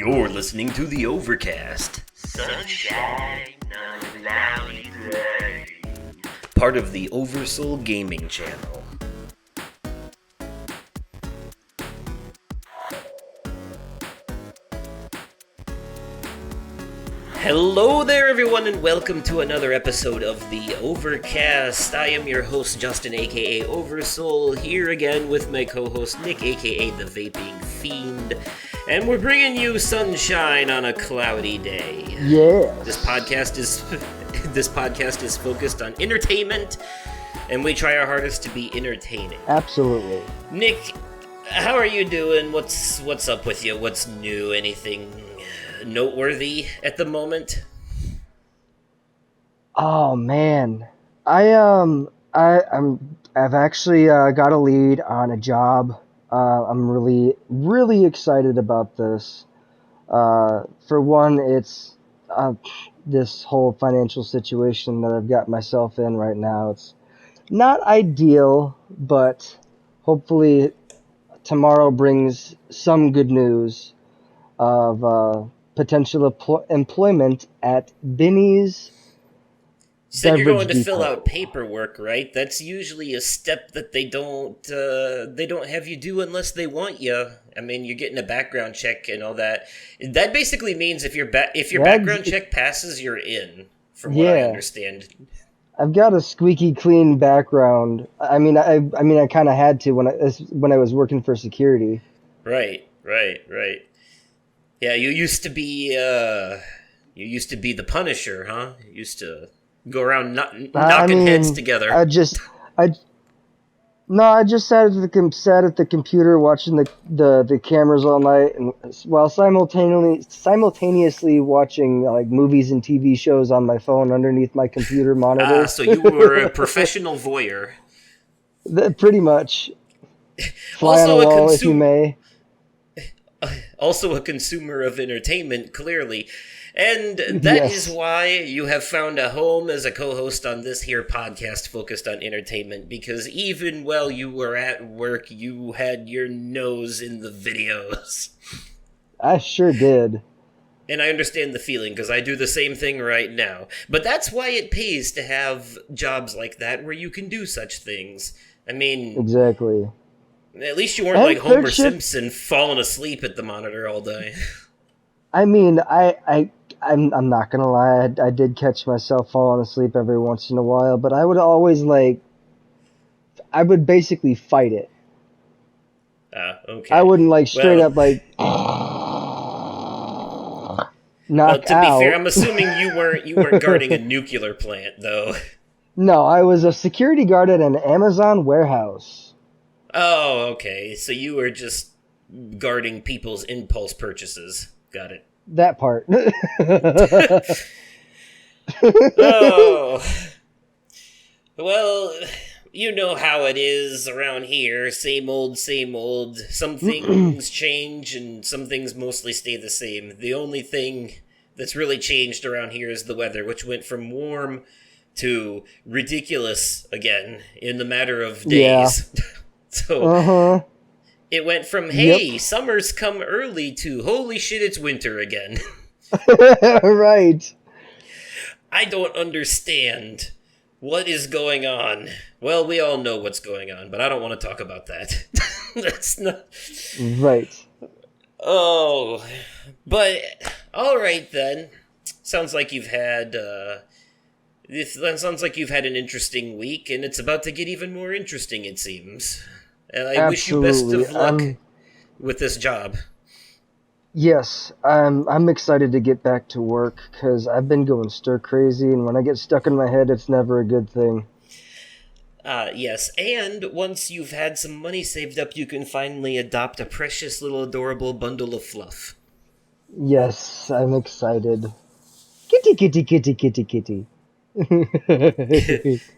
You're listening to the Overcast, Sunshine on a cloudy day. part of the Oversoul Gaming channel. Hello there, everyone, and welcome to another episode of the Overcast. I am your host, Justin, aka Oversoul, here again with my co-host, Nick, aka the Vaping Fiend, and we're bringing you sunshine on a cloudy day. Yes. This podcast is focused on entertainment, and we try our hardest to be entertaining. Absolutely. Nick, how are you doing? What's up with you? What's new? Anything noteworthy at the moment? Oh man, I've actually got a lead on a job. I'm really excited about this. For one, it's this whole financial situation that I've got myself in right now. It's not ideal, but hopefully tomorrow brings some good news of potential employment at Binny's. You said you're going to Beverage fill Depot. out paperwork, right? That's usually a step that they don't have you do unless they want you. I mean, you're getting a background check and all that. That basically means if your background check passes, you're in. From what I understand. I've got a squeaky clean background. I mean, I kind of had to when I was working for security. Right. Yeah, you used to be the Punisher, huh? You used to go around knocking heads together. I just sat at the computer watching the cameras all night, and while simultaneously watching like movies and TV shows on my phone underneath my computer monitor. So you were a professional voyeur. Pretty much. Fly on a wall, if you may. Also a consumer of entertainment, clearly. And that is why you have found a home as a co-host on this here podcast focused on entertainment, because even while you were at work, you had your nose in the videos. I sure did. And I understand the feeling, because I do the same thing right now. But that's why it pays to have jobs like that where you can do such things. I mean... Exactly. At least you weren't like Homer Simpson falling asleep at the monitor all day. I mean, I'm not gonna lie. I did catch myself falling asleep every once in a while, but I would always I would basically fight it. Okay. I wouldn't straight up knock to out. be fair, I'm assuming you weren't guarding a nuclear plant, though. No, I was a security guard at an Amazon warehouse. Oh, okay. So you were just guarding people's impulse purchases. Got it. That part. Oh. Well, you know how it is around here. Same old, same old. Some things change and some things mostly stay the same. The only thing that's really changed around here is the weather, which went from warm to ridiculous again in the matter of days. Yeah. So it went from, hey, summer's come early to, holy shit, it's winter again. Right. I don't understand what is going on. Well, we all know what's going on, but I don't want to talk about that. That's not... Right. Oh, but all right then. Sounds like you've had... That sounds like you've had an interesting week, and it's about to get even more interesting, it seems. And I wish you best of luck with this job. Yes, I'm excited to get back to work, because I've been going stir crazy, and when I get stuck in my head, it's never a good thing. Yes, and once you've had some money saved up, you can finally adopt a precious little adorable bundle of fluff. Yes, I'm excited. Kitty, kitty, kitty, kitty, kitty.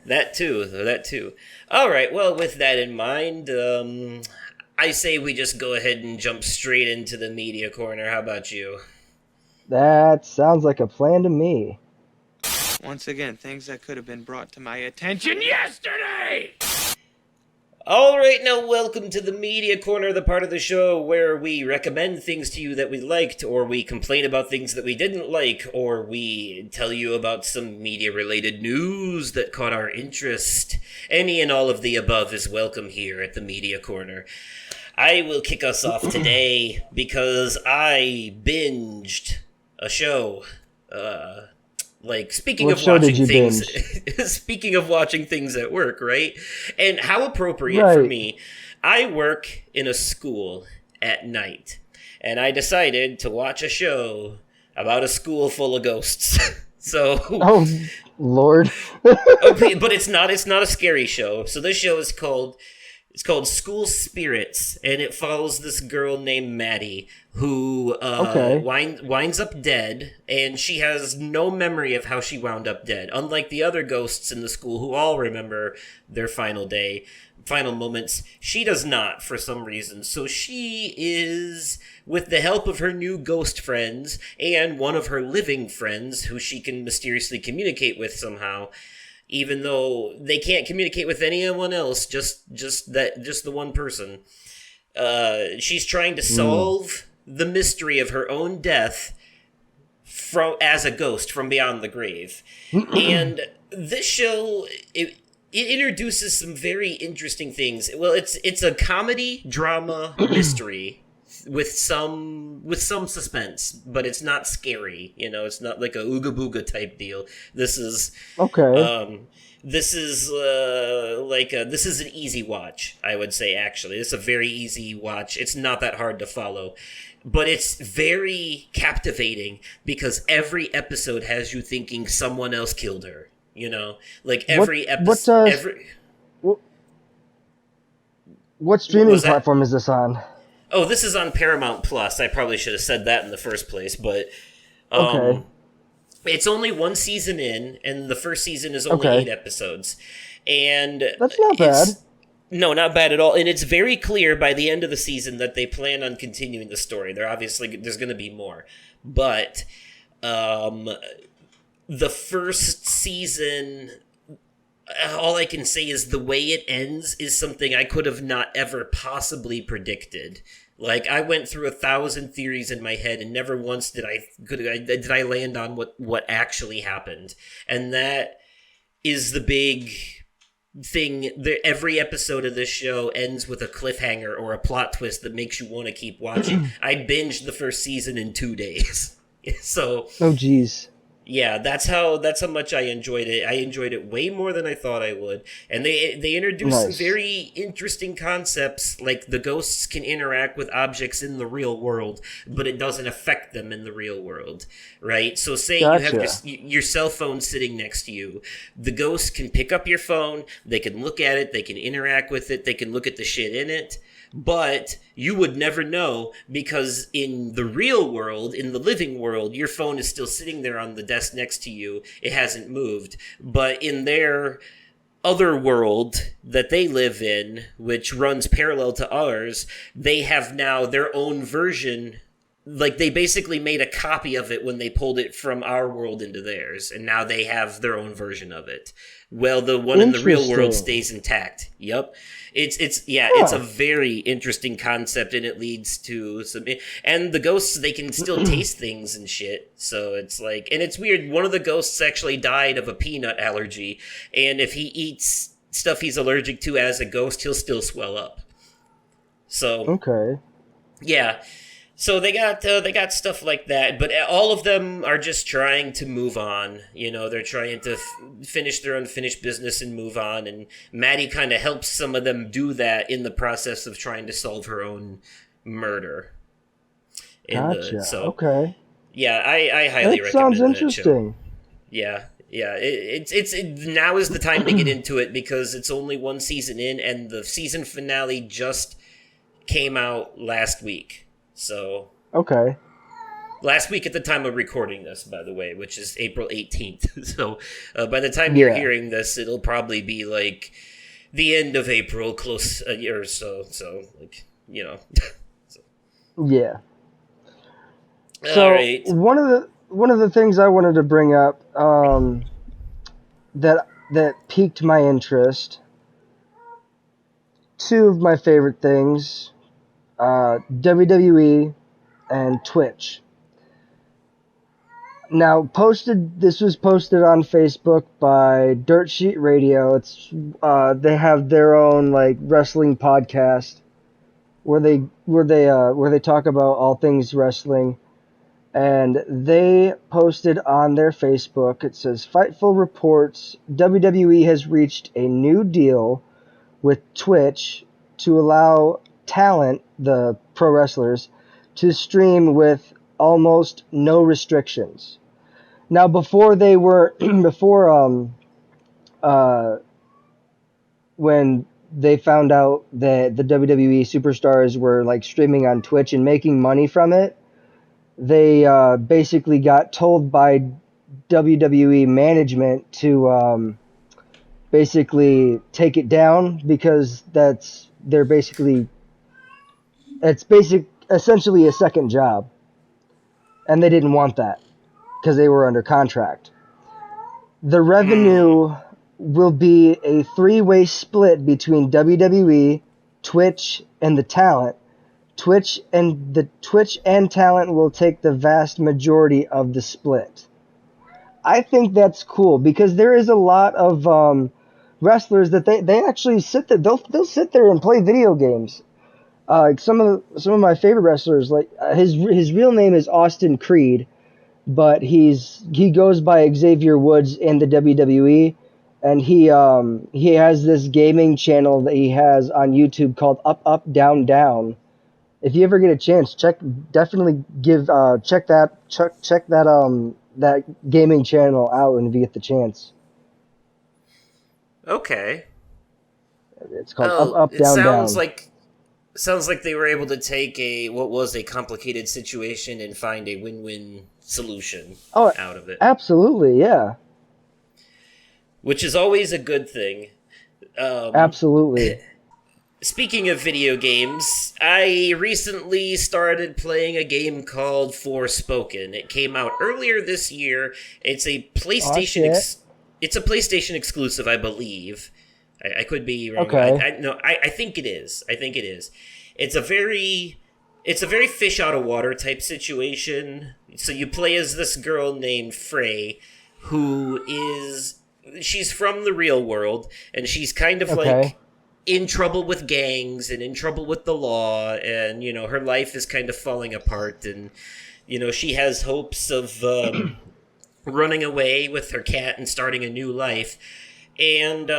That too. All right, well, with that in mind, I say we just go ahead and jump straight into the media corner. How about you? That sounds like a plan to me. Once again, things that could have been brought to my attention yesterday! All right, now welcome to the Media Corner, the part of the show where we recommend things to you that we liked, or we complain about things that we didn't like, or we tell you about some media-related news that caught our interest. Any and all of the above is welcome here at the Media Corner. I will kick us off today because I binged a show. Speaking What of show did watching you things, binge? speaking of watching things at work, right? And how appropriate for Right. me. I work in a school at night, and I decided to watch a show about a school full of ghosts. So, Oh, Lord. okay, but it's not a scary show. So this show is called School Spirits, and it follows this girl named Maddie who Okay. winds up dead, and she has no memory of how she wound up dead. Unlike the other ghosts in the school who all remember their final moments, she does not for some reason. So she is, with the help of her new ghost friends and one of her living friends who she can mysteriously communicate with somehow, even though they can't communicate with anyone else, just the one person. She's trying to solve the mystery of her own death as a ghost from beyond the grave. And this show it introduces some very interesting things. Well, it's a comedy drama mystery with some suspense, but it's not scary. It's not like a ooga booga type deal. This is Okay. this is this is an easy watch, I would say. Actually, it's a very easy watch. It's not that hard to follow, but it's very captivating because every episode has you thinking someone else killed her. Like every episode. What streaming was that? platform is this on? Oh, this is on Paramount Plus. I probably should have said that in the first place, but Okay. it's only one season in, and the first season is only Okay. 8 episodes. And That's not bad. No, not bad at all. And it's very clear by the end of the season that they plan on continuing the story. There's going to be more. But the first season, all I can say is the way it ends is something I could have not ever possibly predicted. Like, I went through 1,000 theories in my head, and never once did I land on what actually happened. And that is the big thing. Every episode of this show ends with a cliffhanger or a plot twist that makes you want to keep watching. I binged the first season in 2 days. So, Oh, geez. yeah, that's how much I enjoyed it. I enjoyed it way more than I thought I would. And they introduced some Nice. very interesting concepts, like the ghosts can interact with objects in the real world, but it doesn't affect them in the real world, right? So say you have Gotcha. your cell phone sitting next to you. The ghost can pick up your phone, they can look at it, they can interact with it, they can look at the shit in it. But you would never know because in the real world, in the living world, your phone is still sitting there on the desk next to you. It hasn't moved. But in their other world that they live in, which runs parallel to ours, they have now their own version. Like, they basically made a copy of it when they pulled it from our world into theirs, and now they have their own version of it. Well, the one in the real world Interesting. stays intact. Yep. It's Huh. a very interesting concept, and it leads to some. And the ghosts, they can still taste things and shit. So it's like, and it's weird. One of the ghosts actually died of a peanut allergy, and if he eats stuff he's allergic to as a ghost, he'll still swell up. So Okay. yeah. So they got stuff like that, but all of them are just trying to move on. They're trying to finish their unfinished business and move on. And Maddie kind of helps some of them do that in the process of trying to solve her own murder. Gotcha. So Okay. yeah, I highly That recommend sounds that interesting. show. Yeah. Now is the time to get into it because it's only one season in, and the season finale just came out last week. So, Okay. last week at the time of recording this, by the way, which is April 18th. So, by the time you're Yeah. hearing this, it'll probably be like the end of April, close a year or so. So, Yeah. So All right. one of the things I wanted to bring up that piqued my interest two of my favorite things, WWE and Twitch. Now, this was posted on Facebook by Dirt Sheet Radio. They have their own like wrestling podcast where they talk about all things wrestling, and they posted on their Facebook. It says Fightful reports WWE has reached a new deal with Twitch to allow talent, the pro wrestlers, to stream with almost no restrictions. Now, before they were, before uh, when they found out that the WWE superstars were like streaming on Twitch and making money from it, they basically got told by WWE management to basically take it down because essentially a second job, and they didn't want that because they were under contract. The revenue will be a three-way split between WWE, Twitch, and the talent. Twitch and talent will take the vast majority of the split. I think that's cool because there is a lot of wrestlers that they actually sit there. They'll sit there and play video games. Like some of my favorite wrestlers, like his real name is Austin Creed, but he goes by Xavier Woods in the WWE, and he has this gaming channel that he has on YouTube called Up Up Down Down. If you ever get a chance, check that gaming channel out, and if you get the chance. Okay. It's called Up Up Down Down. Sounds like they were able to take what was a complicated situation and find a win-win solution out of it. Absolutely, yeah. Which is always a good thing. Absolutely. Speaking of video games, I recently started playing a game called Forspoken. It came out earlier this year. It's a PlayStation. It's a PlayStation exclusive, I believe. I could be wrong. Okay. I think it is. It's a very fish out of water type situation. So you play as this girl named Frey, she's from the real world, and she's kind of like in trouble with gangs and in trouble with the law, and her life is kind of falling apart, and she has hopes of running away with her cat and starting a new life, and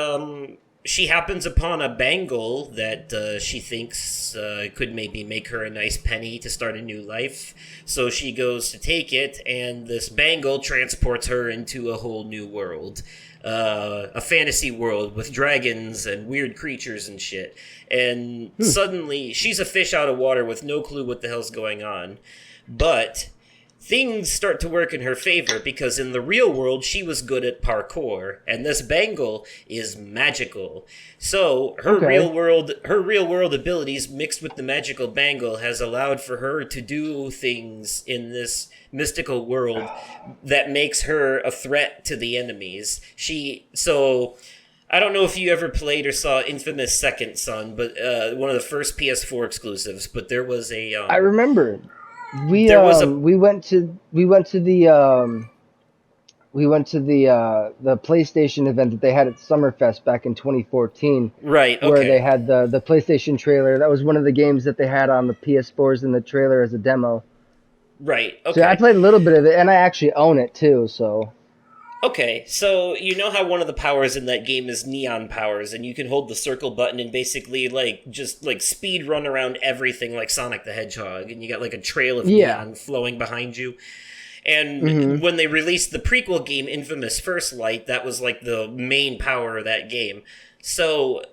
she happens upon a bangle that she thinks could maybe make her a nice penny to start a new life. So she goes to take it, and this bangle transports her into a whole new world. A fantasy world with dragons and weird creatures and shit. And suddenly, she's a fish out of water with no clue what the hell's going on. But things start to work in her favor because in the real world, she was good at parkour, and this bangle is magical. So her real world abilities mixed with the magical bangle has allowed for her to do things in this mystical world that makes her a threat to the enemies. I don't know if you ever played or saw Infamous Second Son, but one of the first PS4 exclusives. But there was a. I remember. We went to the PlayStation event that they had at Summerfest back in 2014. Right. Okay. Where they had the PlayStation trailer. That was one of the games that they had on the PS4s in the trailer as a demo. Right. Okay. So I played a little bit of it, and I actually own it too. So. Okay, so you know how one of the powers in that game is neon powers, and you can hold the circle button and basically just speed run around everything like Sonic the Hedgehog, and you got like a trail of neon flowing behind you. And when they released the prequel game Infamous First Light, that was like the main power of that game. So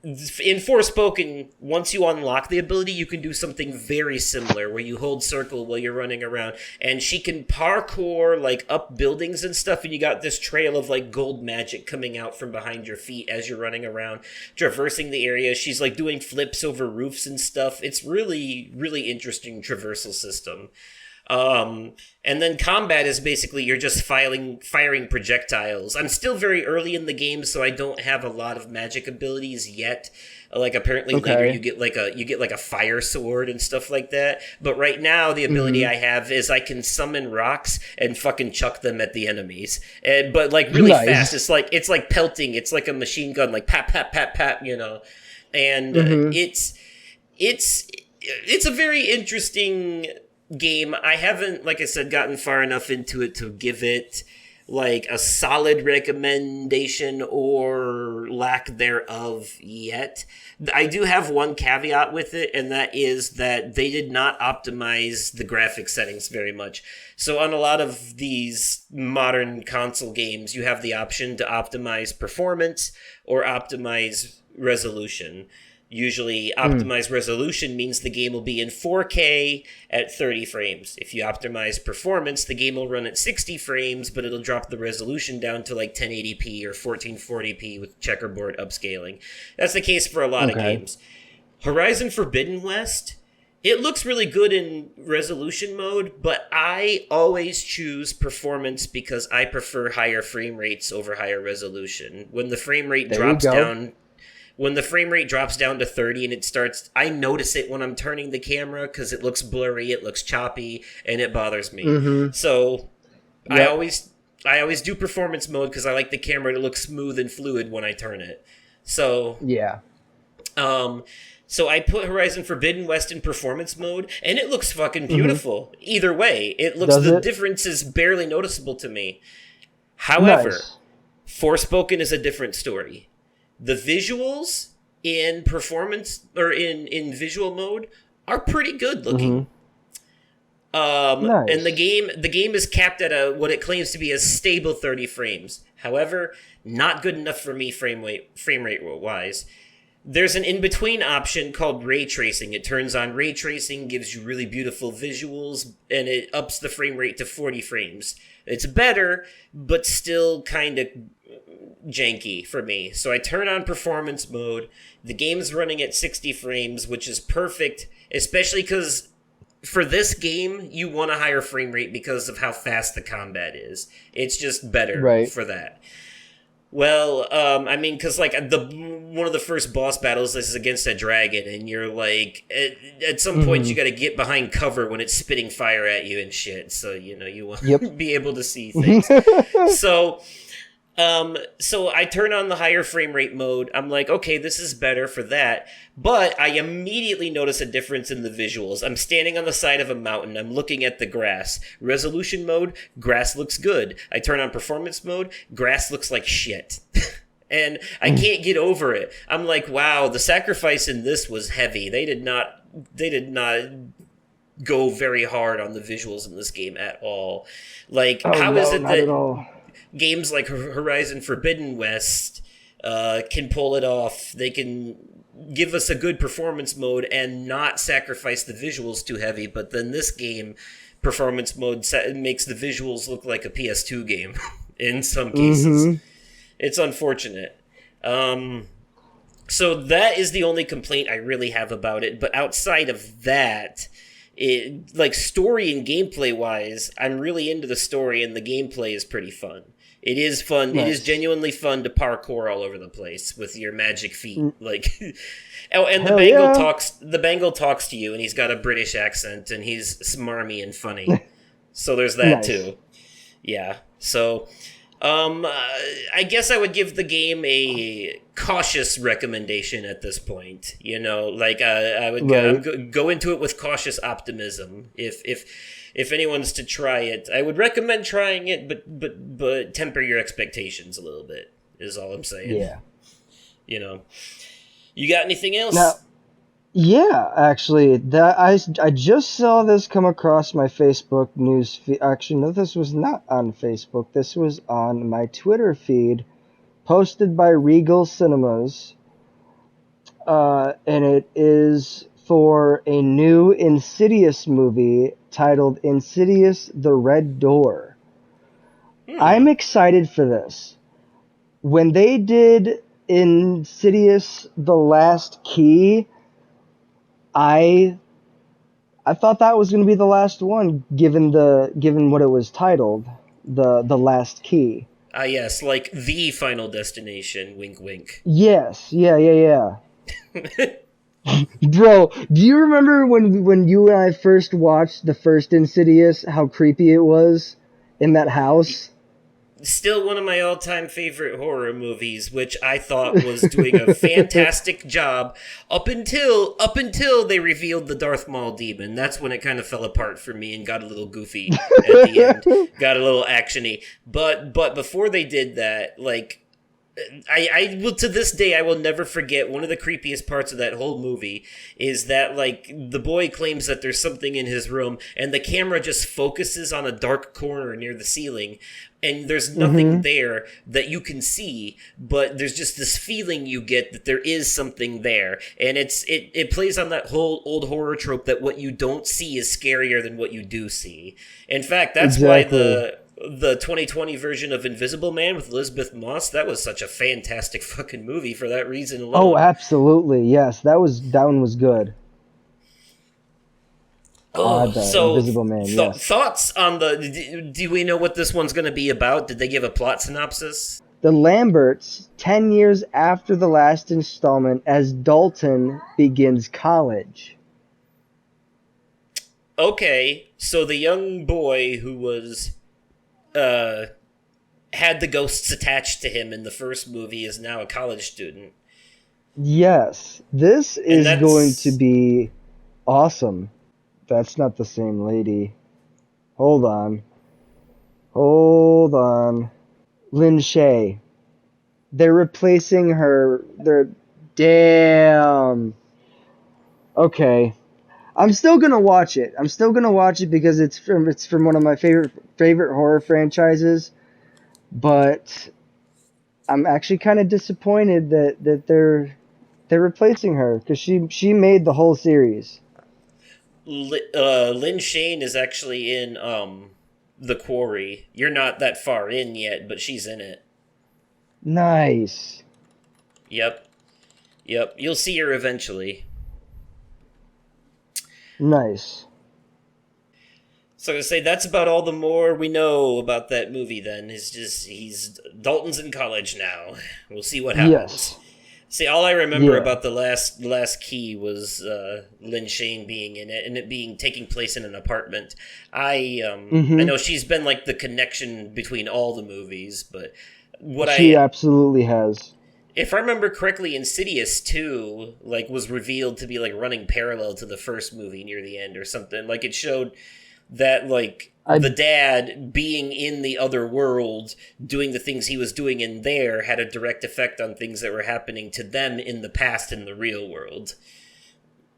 in Forspoken, once you unlock the ability, you can do something very similar where you hold circle while you're running around, and she can parkour up buildings and stuff, and you got this trail of gold magic coming out from behind your feet as you're running around, traversing the area. She's doing flips over roofs and stuff. It's really, really interesting traversal system. And then combat is basically you're just firing projectiles. I'm still very early in the game, so I don't have a lot of magic abilities yet. Like apparently later Okay. you get like a fire sword and stuff like that. But right now the ability I have is I can summon rocks and fucking chuck them at the enemies. But like really fast. Nice. It's like pelting. It's like a machine gun, like pat pat pat pat. And it's a very interesting game. I haven't, like I said, gotten far enough into it to give it like a solid recommendation or lack thereof yet. I do have one caveat with it, and that is that they did not optimize the graphic settings very much. So on a lot of these modern console games, you have the option to optimize performance or optimize resolution. Usually, optimized resolution means the game will be in 4K at 30 frames. If you optimize performance, the game will run at 60 frames, but it'll drop the resolution down to like 1080p or 1440p with checkerboard upscaling. That's the case for a lot of games. Horizon Forbidden West, it looks really good in resolution mode, but I always choose performance because I prefer higher frame rates over higher resolution. When the frame rate drops down to 30 and it starts, I notice it when I'm turning the camera because it looks blurry, it looks choppy, and it bothers me. So I always do performance mode because I like the camera to look smooth and fluid when I turn it. So so I put Horizon Forbidden West in performance mode, and it looks fucking beautiful. Either way, the difference is barely noticeable to me. However, Forspoken is a different story. The visuals in performance or in visual mode are pretty good looking. And the game is capped at what it claims to be a stable 30 frames. However, not good enough for me frame rate wise. There's an in-between option called ray tracing. It turns on ray tracing, gives you really beautiful visuals, and it ups the frame rate to 40 frames. It's better, but still kind of janky for me. So I turn on performance mode. The game's running at 60 frames, which is perfect, especially because for this game, you want a higher frame rate because of how fast the combat is. It's just better for that. Well, I mean, because like one of the first boss battles is against a dragon, and you're like, at some point you got to get behind cover when it's spitting fire at you and shit. So you want to be able to see things. So I turn on the higher frame rate mode. I'm like, okay, this is better for that. But I immediately notice a difference in the visuals. I'm standing on the side of a mountain. I'm looking at the grass. Resolution mode, grass looks good. I turn on performance mode, grass looks like shit. And I can't get over it. I'm like, wow, the sacrifice in this was heavy. They did not go very hard on the visuals in this game at all. Like, how is it that games like Horizon Forbidden West can pull it off? They can give us a good performance mode and not sacrifice the visuals too heavy, but then this game, performance mode makes the visuals look like a PS2 game in some cases. It's unfortunate. So that is the only complaint I really have about it, but outside of that, like story and gameplay wise, I'm really into the story, and the gameplay is pretty fun. It is fun. Nice. It is genuinely fun to parkour all over the place with your magic feet. Like, and the Bengal talks to you, and he's got a British accent, and he's smarmy and funny. So there's that too. Yeah. So, I guess I would give the game a cautious recommendation at this point. Like I would go into it with cautious optimism. If anyone's to try it, I would recommend trying it, but temper your expectations a little bit, is all I'm saying. Yeah. You got anything else? Now, yeah, actually, I just saw this come across my Facebook news feed. Actually, no, this was not on Facebook. This was on my Twitter feed, posted by Regal Cinemas, and it is for a new Insidious movie titled Insidious: The Red Door. I'm excited for this. When they did Insidious: The Last Key, I thought that was going to be the last one, given what it was titled, the Last Key. Yes, like the Final Destination. Wink, wink. Yes, yeah. Bro, do you remember when you and I first watched the first Insidious, how creepy it was in that house? Still one of my all-time favorite horror movies, which I thought was doing a fantastic job up until they revealed the Darth Maul demon. That's when it kind of fell apart for me and got a little goofy at the end. Got a little actiony. But before they did that, like, I will, to this day, I will never forget one of the creepiest parts of that whole movie is that, like, the boy claims that there's something in his room and the camera just focuses on a dark corner near the ceiling and there's nothing there that you can see, but there's just this feeling you get that there is something there. And it plays on that whole old horror trope that what you don't see is scarier than what you do see. In fact, that's why the 2020 version of Invisible Man with Elizabeth Moss, that was such a fantastic fucking movie for that reason alone. Oh, absolutely. Yes, that one was good. Oh, so Invisible Man, yes. thoughts on do we know what this one's going to be about? Did they give a plot synopsis? The Lamberts, 10 years after the last installment, as Dalton begins college. Okay, so the young boy who was had the ghosts attached to him in the first movie is now a college student. Yes, this is going to be awesome. That's not the same lady. Hold on. Lin Shaye. They're replacing her. Damn. Okay. I'm still gonna watch it. Because it's from one of my favorite horror franchises. But I'm actually kind of disappointed that they're replacing her because she made the whole series. Lynn Shane is actually in The Quarry. You're not that far in yet, but she's in it. Nice. Yep. You'll see her eventually. Nice. So I say that's about all the more we know about that movie. Then is just Dalton's in college now. We'll see what happens. Yes. See, all I remember about the last key was Lynn Shane being in it and it taking place in an apartment. I know she's been like the connection between all the movies, but she absolutely has. If I remember correctly, Insidious 2 like was revealed to be like running parallel to the first movie near the end or something. Like it showed that like the dad being in the other world doing the things he was doing in there had a direct effect on things that were happening to them in the past in the real world.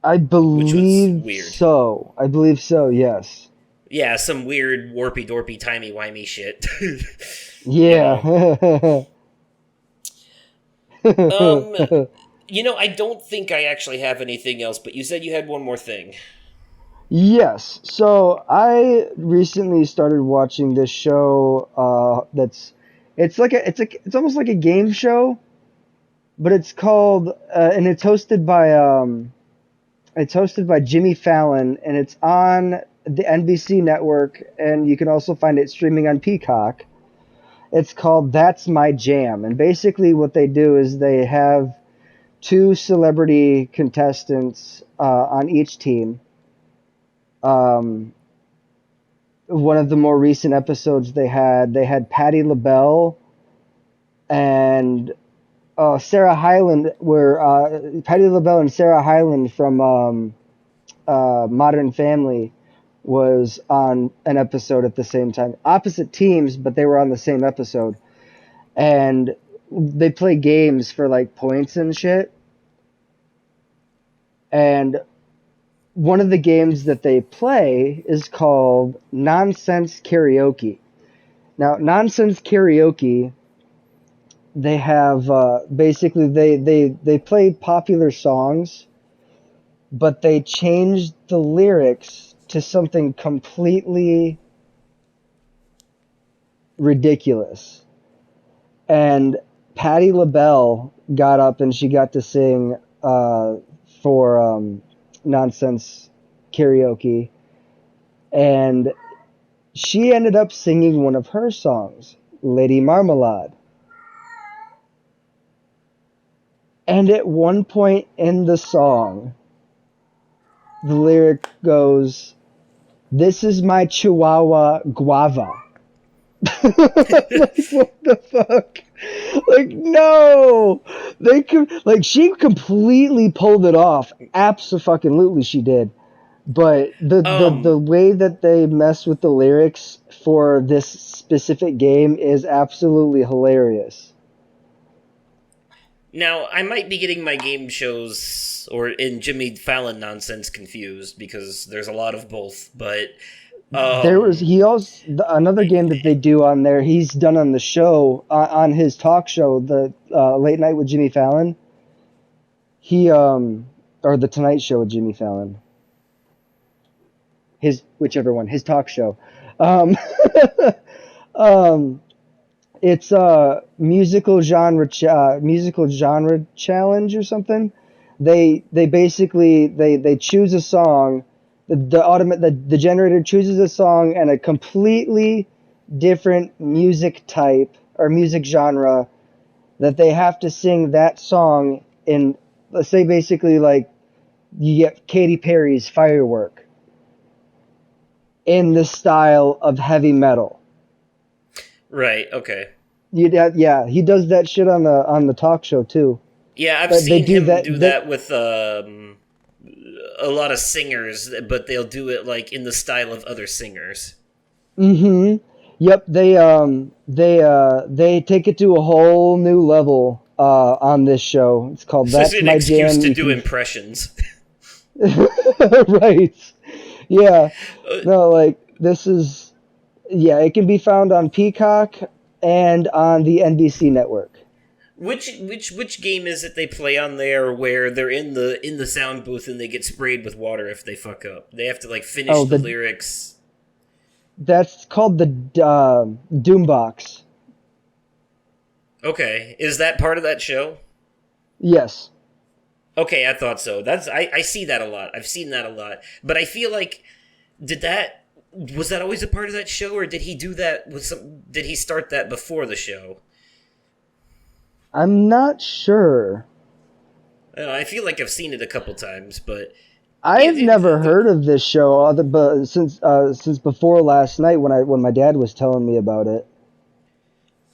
I believe which was weird. So. I believe so, yes. Yeah, some weird warpy dorpy timey wimey shit. Yeah. I don't think I actually have anything else, but you said you had one more thing. Yes. So I recently started watching this show. It's almost like a game show, but it's called and it's hosted by Jimmy Fallon, and it's on the NBC network, and you can also find it streaming on Peacock. It's called That's My Jam, and basically what they do is they have two celebrity contestants on each team. One of the more recent episodes they had Patti LaBelle and Sarah Hyland, where Patti LaBelle and Sarah Hyland from Modern Family was on an episode at the same time. Opposite teams, but they were on the same episode. And they play games for like points and shit. And one of the games that they play is called Nonsense Karaoke. Now, Nonsense Karaoke, they have basically they play popular songs, but they changed the lyrics to something completely ridiculous. And Patti LaBelle got up and she got to sing for Nonsense Karaoke, and she ended up singing one of her songs, Lady Marmalade. And at one point in the song, the lyric goes, "This is my Chihuahua guava." Like, what the fuck? Like, no! They could, like, she completely pulled it off. Abso-fucking-lutely she did. But the way that they mess with the lyrics for this specific game is absolutely hilarious. Now, I might be getting my game shows or in Jimmy Fallon nonsense confused because there's a lot of both, but another game that they do on there. He's done on the show on his talk show, the Late Night with Jimmy Fallon. Or the Tonight Show with Jimmy Fallon. Whichever one, his talk show. It's a musical genre challenge or something. They basically they choose a song. The generator chooses a song and a completely different music type or music genre that they have to sing that song in. Let's say basically like you get Katy Perry's Firework in the style of heavy metal. Right, okay. Yeah, he does that shit on the talk show too. Yeah, I've seen him do that with a lot of singers, but they'll do it like in the style of other singers. Mm-hmm. Yep, they take it to a whole new level on this show. It's called So That's it's an My excuse Jam. to do impressions. Right. Yeah. No, like this is it can be found on Peacock and on the NBC network. Which game is it they play on there where they're in the sound booth and they get sprayed with water if they fuck up? They have to like finish the lyrics. That's called the Doombox. Okay, is that part of that show? Yes. Okay, I thought so. I see that a lot. I've seen that a lot. But I feel like was that always a part of that show, or did he do that did he start that before the show? I'm not sure. I feel like I've seen it a couple times, but I've never heard of this show since before last night when my dad was telling me about it.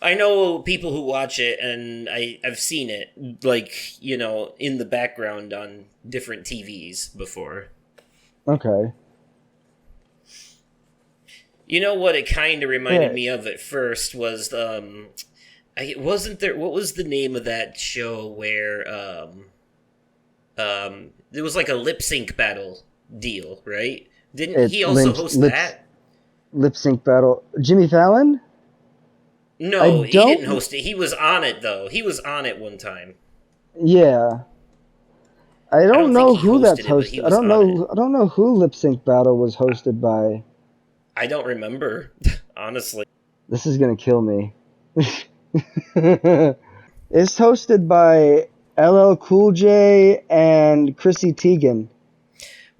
I know people who watch it, and I've seen it, like, in the background on different TVs before. Okay. You know what it kind of reminded me of at first was, wasn't there, what was the name of that show where, it was like a lip sync battle deal, right? Didn't he also host that? Lip sync battle. Jimmy Fallon? No, he didn't host it. He was on it, though. He was on it one time. Yeah. I don't know who that's hosted. I don't know who Lip Sync Battle was hosted by. I don't remember, honestly. This is gonna kill me. It's hosted by LL Cool J and Chrissy Teigen.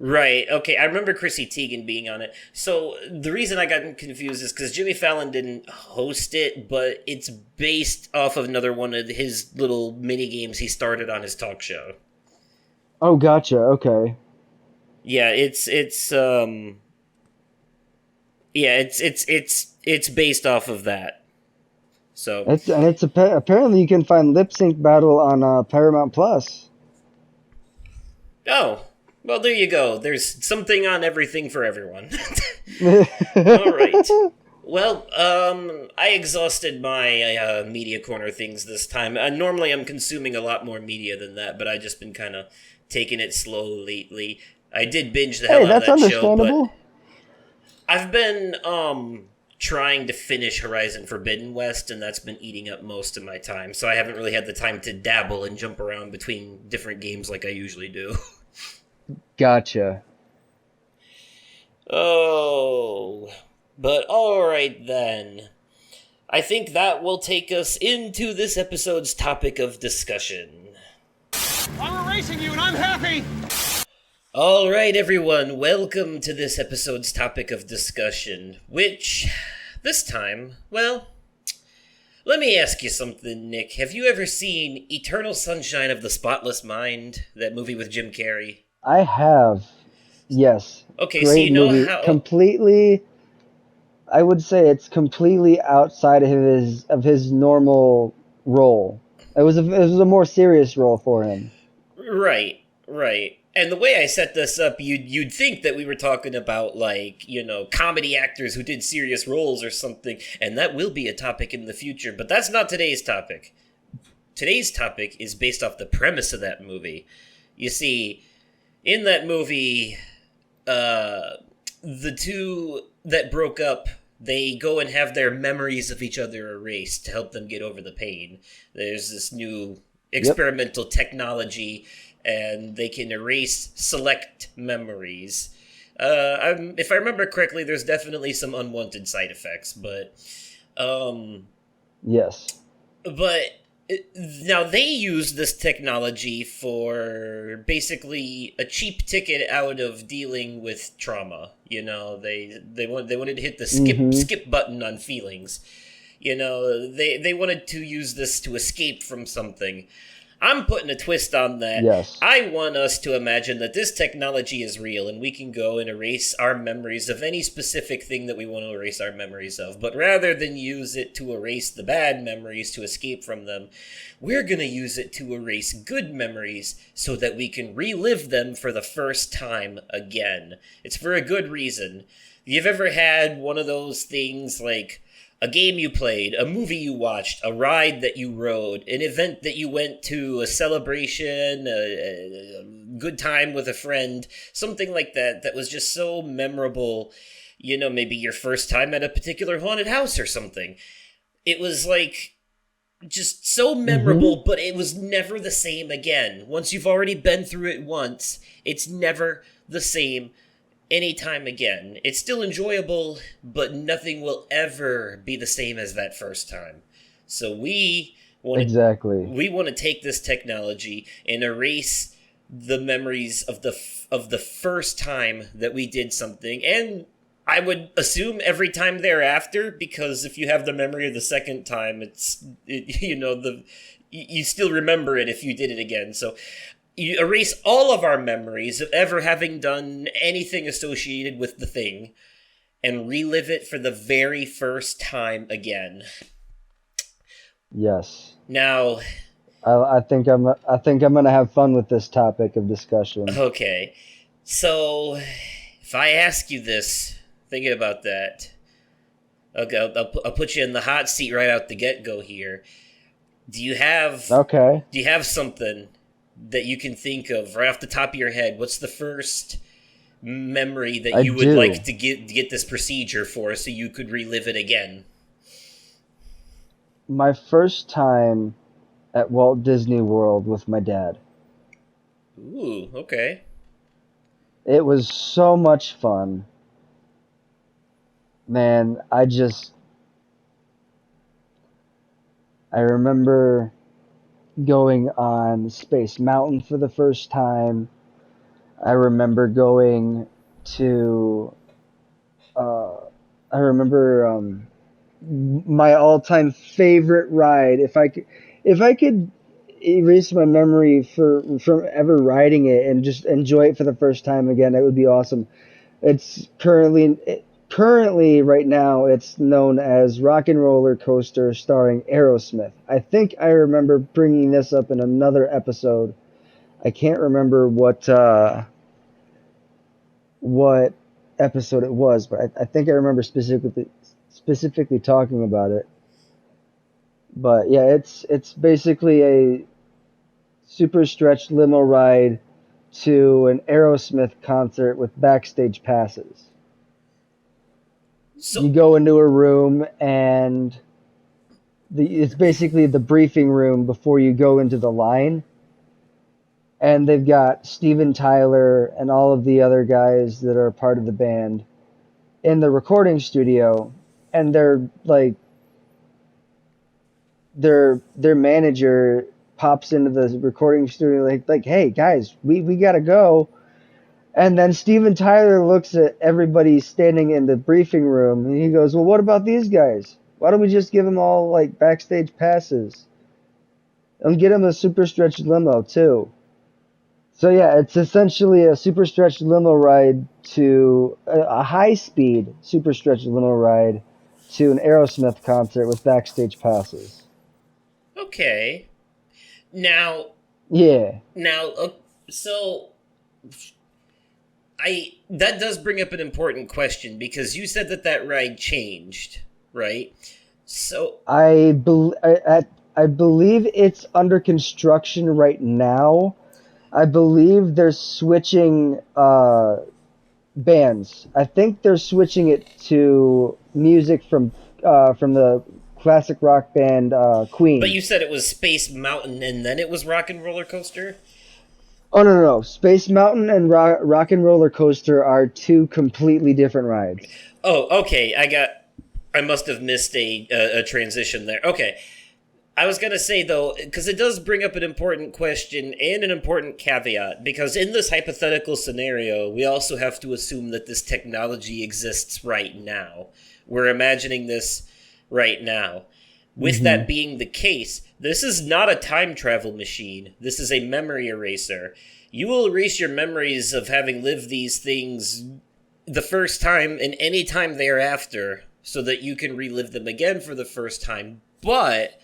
Right, okay, I remember Chrissy Teigen being on it. So, the reason I got confused is because Jimmy Fallon didn't host it, but it's based off of another one of his little mini-games he started on his talk show. Oh, gotcha, okay. Yeah, it's based off of that. So apparently you can find Lip Sync Battle on Paramount Plus. Oh, well, there you go. There's something on everything for everyone. All right. Well, I exhausted my media corner things this time. Normally I'm consuming a lot more media than that, but I've just been kind of taking it slow lately. I did binge the hell out of that show, but I've been trying to finish Horizon Forbidden West, and that's been eating up most of my time, so I haven't really had the time to dabble and jump around between different games like I usually do. Gotcha. Oh, but alright then. I think that will take us into this episode's topic of discussion. I'm erasing you and I'm happy! Alright everyone, welcome to this episode's topic of discussion, which, this time, well, Let me ask you something, Nick. Have you ever seen Eternal Sunshine of the Spotless Mind? That movie with Jim Carrey? I have, yes, Okay, so great you know movie. how. Completely, I would say it's completely outside of his normal role. It was a more serious role for him. Right, right. And the way I set this up, you'd think that we were talking about like comedy actors who did serious roles or something, and that will be a topic in the future. But that's not today's topic. Today's topic is based off the premise of that movie. You see, in that movie, the two that broke up, they go and have their memories of each other erased to help them get over the pain. There's this new Yep. experimental technology, and they can erase select memories. If I remember correctly, there's definitely some unwanted side effects, um, Yes. but now they use this technology for basically a cheap ticket out of dealing with trauma. They wanted to hit the Mm-hmm. skip button on feelings. They wanted to use this to escape from something. I'm putting a twist on that. Yes. I want us to imagine that this technology is real and we can go and erase our memories of any specific thing that we want to erase our memories of. But rather than use it to erase the bad memories to escape from them, we're going to use it to erase good memories so that we can relive them for the first time again. It's for a good reason. You've ever had one of those things like a game you played, a movie you watched, a ride that you rode, an event that you went to, a celebration, a good time with a friend, something like that that was just so memorable. Maybe your first time at a particular haunted house or something. It was like just so Mm-hmm. memorable, but it was never the same again. Once you've already been through it once, it's never the same anytime again. It's still enjoyable, but nothing will ever be the same as that first time. So Exactly. we want to take this technology and erase the memories of the first time that we did something, and I would assume every time thereafter, because if you have the memory of the second time, you still remember it if you did it again. So you erase all of our memories of ever having done anything associated with the thing and relive it for the very first time again. Yes. Now, I think I'm gonna have fun with this topic of discussion. okay. So, if I ask you this, thinking about that, okay, I'll put you in the hot seat right out the get go here. Do you have Okay. do you have something that you can think of right off the top of your head? What's the first memory that I you would do. like to get this procedure for so you could relive it again? My first time at Walt Disney World with my dad. Ooh, okay. It was so much fun. Man, I remember going on Space Mountain for the first time. I remember going to uh I remember my all-time favorite ride. If I could erase my memory from ever riding it and just enjoy it for the first time again, that would be awesome. It's currently right now it's known as Rock and Roller Coaster starring Aerosmith. I think I remember bringing this up in another episode. I can't remember what episode it was, but I think I remember specifically talking about it. But yeah, it's basically a super stretched limo ride to an Aerosmith concert with backstage passes. You So, go into a room and it's basically the briefing room before you go into the line, and they've got Steven Tyler and all of the other guys that are part of the band in the recording studio, and their manager pops into the recording studio like hey guys, we gotta go. And then Steven Tyler looks at everybody standing in the briefing room and he goes, well, what about these guys? Why don't we just give them all like backstage passes and get them a super stretch limo too? So yeah, it's essentially a super stretch limo ride to a high speed super stretch limo ride to an Aerosmith concert with backstage passes. Okay. Now, Yeah. now, so that does bring up an important question because you said that ride changed, right? So, I believe it's under construction right now. I believe they're switching bands. I think they're switching it to music from the classic rock band but Queen. you said it was Space Mountain and then it was Rock and Roller Coaster? Oh no, no, no! Space Mountain and Rock and Roller Coaster are two completely different rides. Oh, okay. I must have missed a transition there. Okay. I was going to say, though, because it does bring up an important question and an important caveat, because in this hypothetical scenario, we also have to assume that this technology exists right now. We're imagining this right now. With that being the case, this is not a time travel machine. This is a memory eraser. You will erase your memories of having lived these things the first time and any time thereafter so that you can relive them again for the first time. But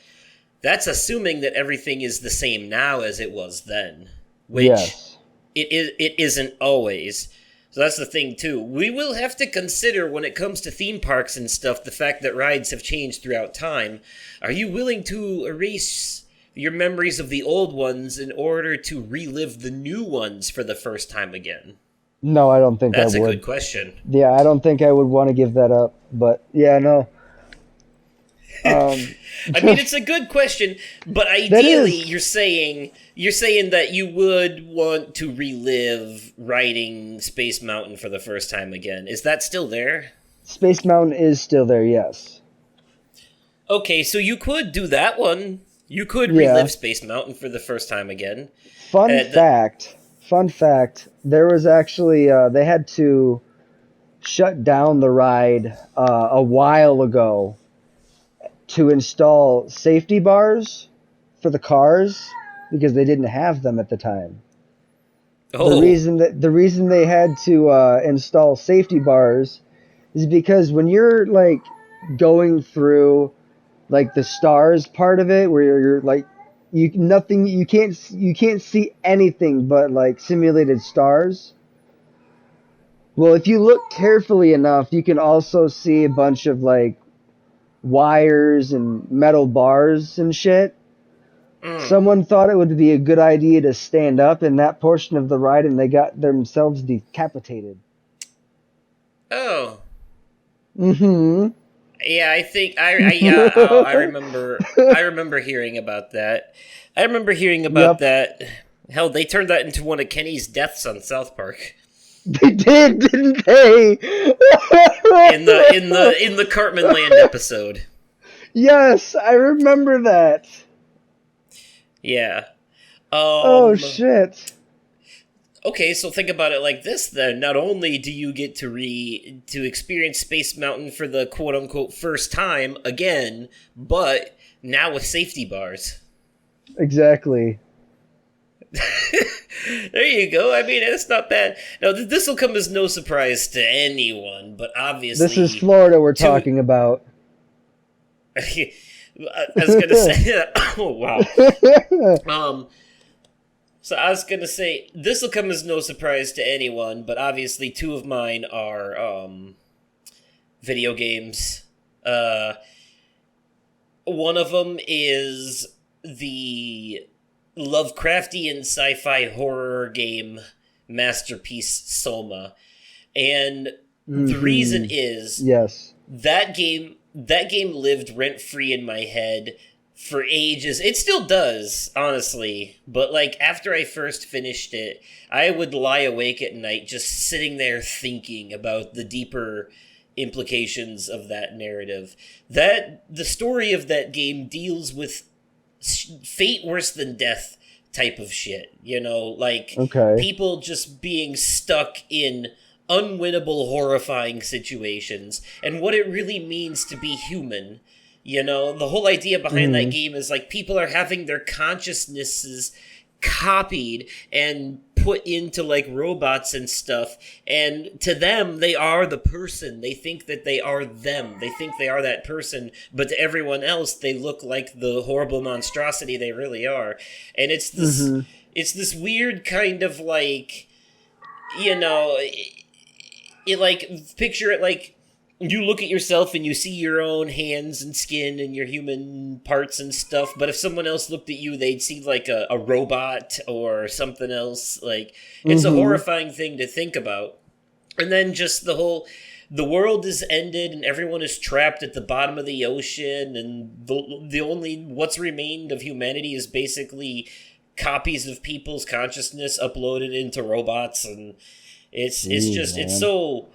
that's assuming that everything is the same now as it was then, which Yes. it isn't always. So that's the thing, too. We will have to consider when it comes to theme parks and stuff the fact that rides have changed throughout time. Are you willing to erase your memories of the old ones in order to relive the new ones for the first time again? No, I don't think That's I a would. good question. Yeah, I don't think I would want to give that up. But yeah, no. I mean, it's a good question, but ideally, you're saying that you would want to relive riding Space Mountain for the first time again. Is that still there? Space Mountain is still there, yes. Okay, so you could do that one. You could Yeah. relive Space Mountain for the first time again. Fun Uh, fact, there was actually, they had to shut down the ride a while ago to install safety bars for the cars because they didn't have them at the time. Oh, The reason they had to install safety bars is because when you're like going through like the stars part of it, where you're like you can't see anything but like simulated stars. Well, if you look carefully enough, you can also see a bunch of like wires and metal bars and shit. Someone thought it would be a good idea to stand up in that portion of the ride, and they got themselves decapitated. oh, Mm-hmm. yeah. I think yeah. Oh, I remember hearing about that. I remember hearing about Yep. that. Hell, they turned that into one of Kenny's deaths on South Park. They did, didn't they? In the Cartman Land episode. Yes, I remember that. Yeah. Oh shit. Okay, so think about it like this then. Not only do you get to experience Space Mountain for the quote unquote first time again, but now with safety bars. Exactly. There you go. I mean, it's not bad. Now, this will come as no surprise to anyone, but obviously... This is Florida we're talking about. I was gonna say... oh, wow. So I was gonna say, this will come as no surprise to anyone, but obviously two of mine are, video games. One of them is the Lovecraftian sci-fi horror game masterpiece Soma. And the reason is Yes. that game lived rent-free in my head for ages. It still does, honestly. But like after I first finished it, I would lie awake at night just sitting there thinking about the deeper implications of that narrative. The story of that game deals with fate worse than death type of shit, you know, like people just being stuck in unwinnable, horrifying situations, and what it really means to be human. You know, the whole idea behind that game is like people are having their consciousnesses copied and put into like robots and stuff, and to them they are the person. They think that they are them. They think they are that person, but to everyone else they look like the horrible monstrosity they really are. And it's this weird kind of like, you know, it like, picture it like you look at yourself and you see your own hands and skin and your human parts and stuff, but if someone else looked at you, they'd see like a robot or something else. Like, it's a horrifying thing to think about. And then just the world is ended and everyone is trapped at the bottom of the ocean, and the only what's remained of humanity is basically copies of people's consciousness uploaded into robots, and it's so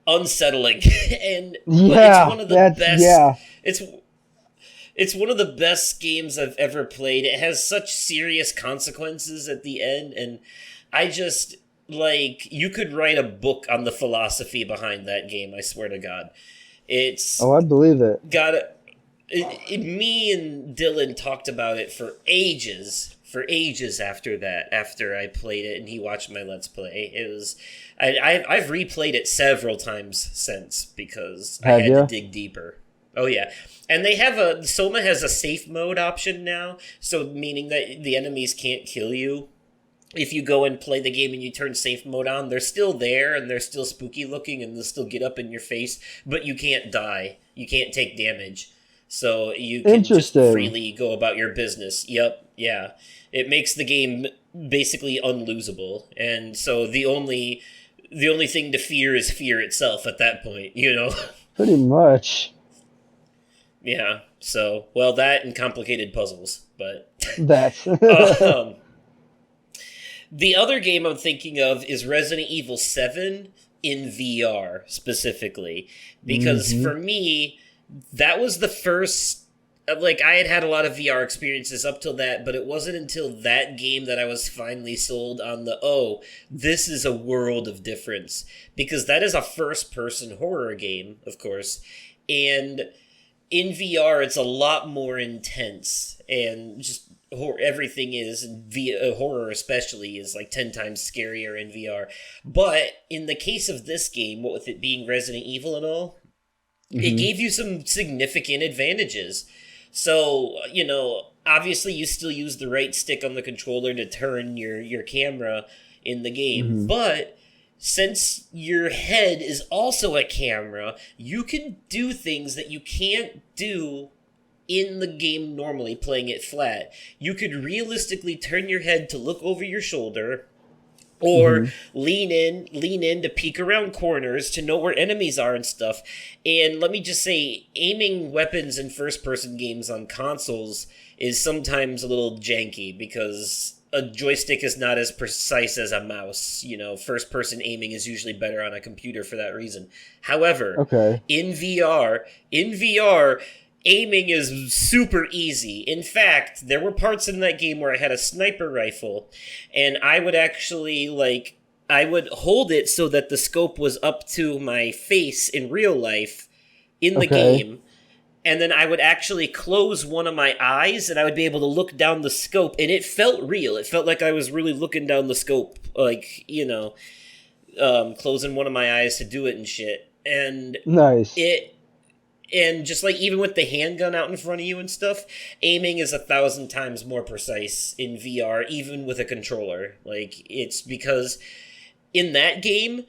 unsettling. And it's one of the best it's one of the best games I've ever played. It has such serious consequences at the end, and I just, like, you could write a book on the philosophy behind that game, I swear to God. It's I believe it. Me and Dylan talked about it for ages after I played it and he watched my Let's Play. It was I've replayed it several times since because I had to dig deeper. Oh yeah. And they have Soma has a safe mode option now, so meaning that the enemies can't kill you. If you go and play the game and you turn safe mode on, they're still there and they're still spooky looking and they'll still get up in your face, but you can't die. You can't take damage. So you can just freely go about your business. Yep, yeah. It makes the game basically unlosable. And so the only thing to fear is fear itself at that point, you know? Pretty much. Yeah. So, well, that and complicated puzzles, but that's the other game I'm thinking of is Resident Evil 7 in VR specifically, because for me, that was the first, like, I had a lot of VR experiences up till that, but it wasn't until that game that I was finally sold on this is a world of difference, because that is a first-person horror game, of course, and in VR it's a lot more intense, and just everything is, horror especially, is like 10 times scarier in VR. But in the case of this game, what with it being Resident Evil and all, it gave you some significant advantages. So, you know, obviously you still use the right stick on the controller to turn your camera in the game, but since your head is also a camera, you can do things that you can't do in the game normally playing it flat. You could realistically turn your head to look over your shoulder, or lean in to peek around corners to know where enemies are and stuff. And let me just say, aiming weapons in first-person games on consoles is sometimes a little janky, because a joystick is not as precise as a mouse. You know, first-person aiming is usually better on a computer for that reason. However, in VR, aiming is super easy. In fact, there were parts in that game where I had a sniper rifle, and I would actually, I would hold it so that the scope was up to my face in real life in the game, and then I would actually close one of my eyes, and I would be able to look down the scope, and it felt real. It felt like I was really looking down the scope, like, you know, closing one of my eyes to do it and shit. And nice. And just like even with the handgun out in front of you and stuff, aiming is 1,000 times more precise in VR, even with a controller. Like, it's because in that game,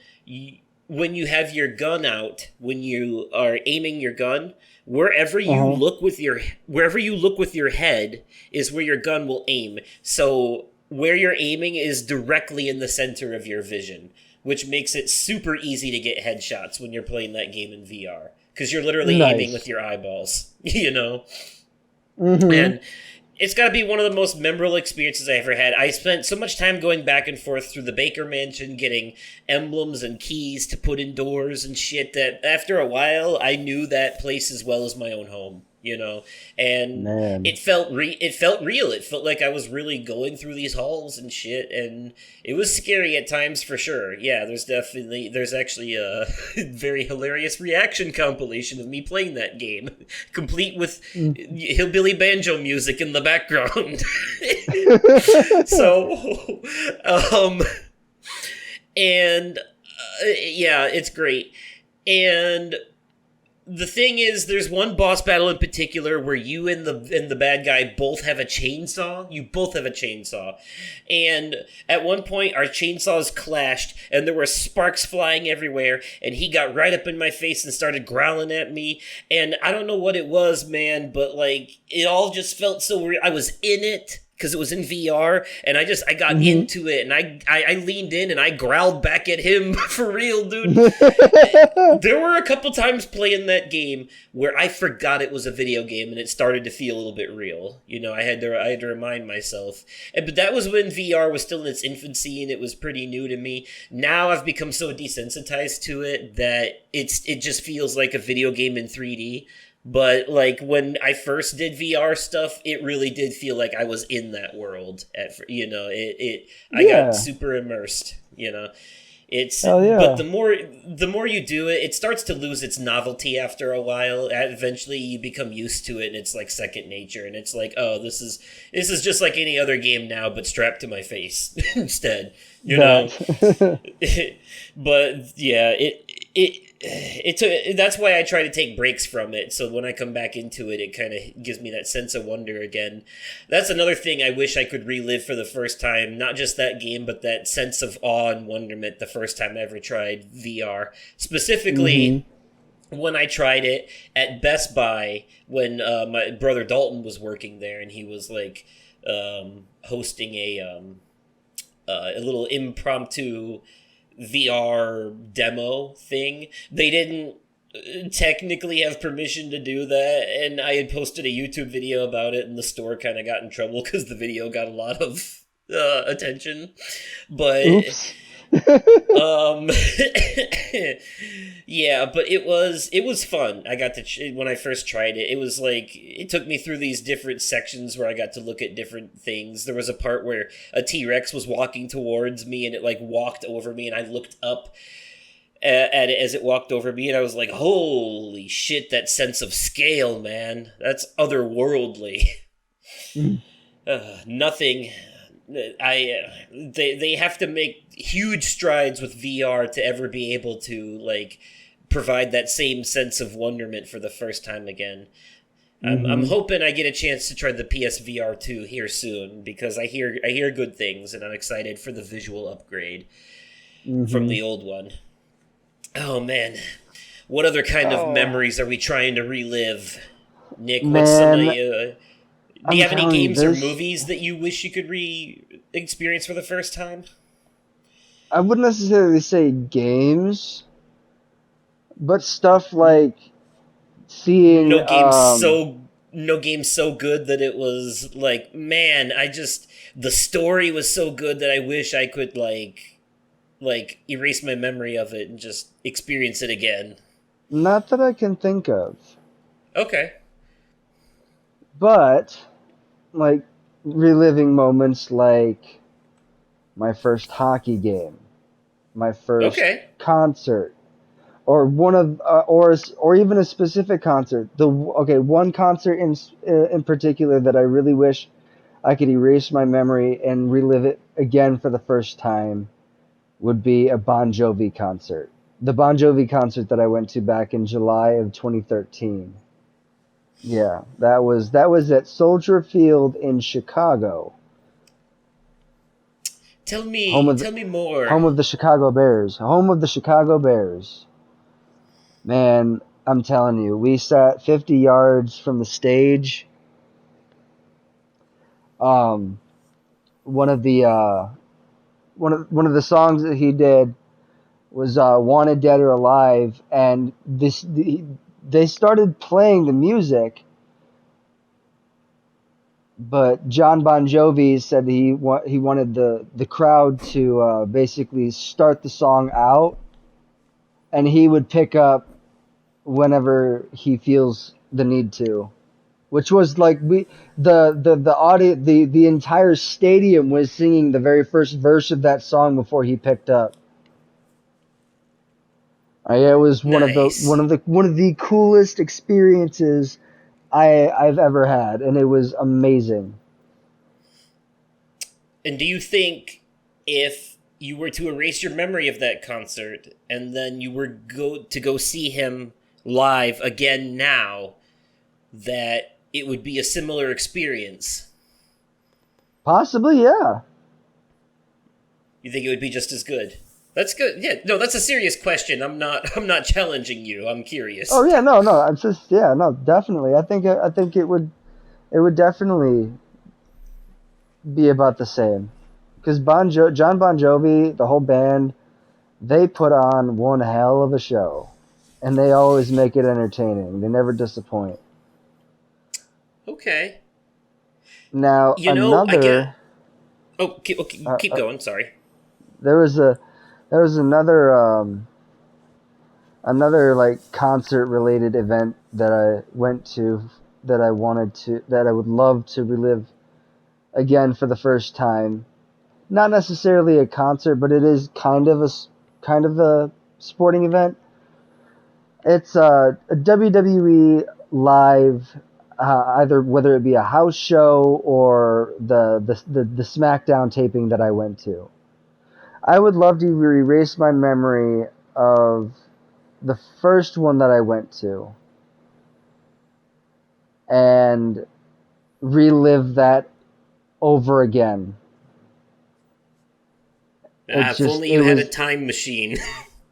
when you have your gun out, when you are aiming your gun, wherever you look with your head is where your gun will aim. So where you're aiming is directly in the center of your vision, which makes it super easy to get headshots when you're playing that game in VR. Because you're literally aiming with your eyeballs, you know? And it's got to be one of the most memorable experiences I ever had. I spent so much time going back and forth through the Baker Mansion, getting emblems and keys to put indoors and shit, that after a while, I knew that place as well as my own home, you know, and Man. it felt real. It felt like I was really going through these halls and shit, and it was scary at times for sure. Yeah, there's actually a very hilarious reaction compilation of me playing that game, complete with hillbilly banjo music in the background. So, and yeah, it's great. And the thing is, there's one boss battle in particular where you and the bad guy both have a chainsaw. You both have a chainsaw. And at one point, our chainsaws clashed, and there were sparks flying everywhere, and he got right up in my face and started growling at me. And I don't know what it was, man, but, like, it all just felt so real. I was in it, because it was in VR, and I got into it, and I leaned in, and I growled back at him for real, dude. There were a couple times playing that game where I forgot it was a video game, and it started to feel a little bit real. You know, I had to remind myself. But that was when VR was still in its infancy, and it was pretty new to me. Now I've become so desensitized to it that it just feels like a video game in 3D. But, like, when I first did VR stuff, it really did feel like I was in that world. I got super immersed, you know. But the more you do it, it starts to lose its novelty after a while. Eventually, you become used to it, and it's like second nature. And it's like, oh, this is just like any other game now, but strapped to my face instead, you know. But yeah, that's why I try to take breaks from it. So when I come back into it, it kind of gives me that sense of wonder again. That's another thing I wish I could relive for the first time. Not just that game, but that sense of awe and wonderment the first time I ever tried VR. Specifically, when I tried it at Best Buy, when my brother Dalton was working there, and he was like hosting a little impromptu VR demo thing. They didn't technically have permission to do that, and I had posted a YouTube video about it, and the store kind of got in trouble because the video got a lot of attention. But yeah, but it was fun. I got to when I first tried it. It was like it took me through these different sections where I got to look at different things. There was a part where a T-Rex was walking towards me, and it like walked over me, and I looked up at it as it walked over me, and I was like, "Holy shit! That sense of scale, man. That's otherworldly." Nothing. They have to make huge strides with VR to ever be able to like provide that same sense of wonderment for the first time again. I'm hoping I get a chance to try the PSVR 2 here soon, because I hear good things, and I'm excited for the visual upgrade from the old one. Oh man, what other kind of memories are we trying to relive, Nick? What's some of you? Do you have any games or movies that you wish you could re-experience for the first time? I wouldn't necessarily say games, but stuff like seeing no game so good that it was like, man, the story was so good that I wish I could like erase my memory of it and just experience it again. Not that I can think of. Okay. But like reliving moments like my first hockey game, my first concert, or one of or even a specific concert. One concert in particular that I really wish I could erase my memory and relive it again for the first time would be a Bon Jovi concert. The Bon Jovi concert that I went to back in July of 2013. Yeah, that was at Soldier Field in Chicago. Tell me more. Home of the Chicago Bears. Man, I'm telling you, we sat 50 yards from the stage. One of the songs that he did was "Wanted Dead or Alive," and they started playing the music, but John Bon Jovi said he wanted the crowd to basically start the song out, and he would pick up whenever he feels the need to. which was like the audio the entire stadium was singing the very first verse of that song before he picked up. It was Nice. one of the coolest experiences I've ever had, and it was amazing. And do you think if you were to erase your memory of that concert and then you were go see him live again now, that it would be a similar experience? Possibly, yeah. You think it would be just as good? That's good. Yeah, no, that's a serious question. I'm not challenging you. I'm curious. Oh yeah, no. It's just yeah, no, definitely. I think it would definitely be about the same. Because John Bon Jovi, the whole band, they put on one hell of a show, and they always make it entertaining. They never disappoint. Okay. Now You know, I get. another Oh, keep, uh, keep uh, going. Sorry. there was a there was another like concert related event that I went to that I would love to relive again for the first time. Not necessarily a concert, but it is kind of a sporting event. It's a WWE live, either whether it be a house show or the SmackDown taping that I went to. I would love to erase my memory of the first one that I went to and relive that over again. If only It you had a was, time machine.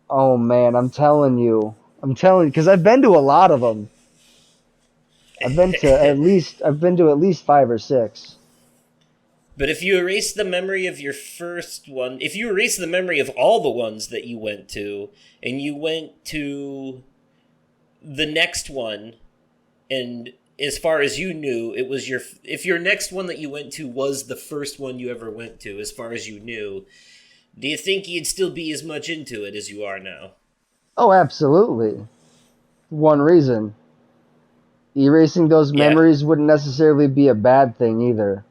oh man, I'm telling you, because I've been to a lot of them. I've been to at least five or six. But if you erase the memory of your first one, if you erase the memory of all the ones that you went to, and you went to the next one, and as far as you knew, it was if your next one that you went to was the first one you ever went to, as far as you knew, do you think you'd still be as much into it as you are now? Oh, absolutely. One reason. Erasing those Yeah? memories wouldn't necessarily be a bad thing either.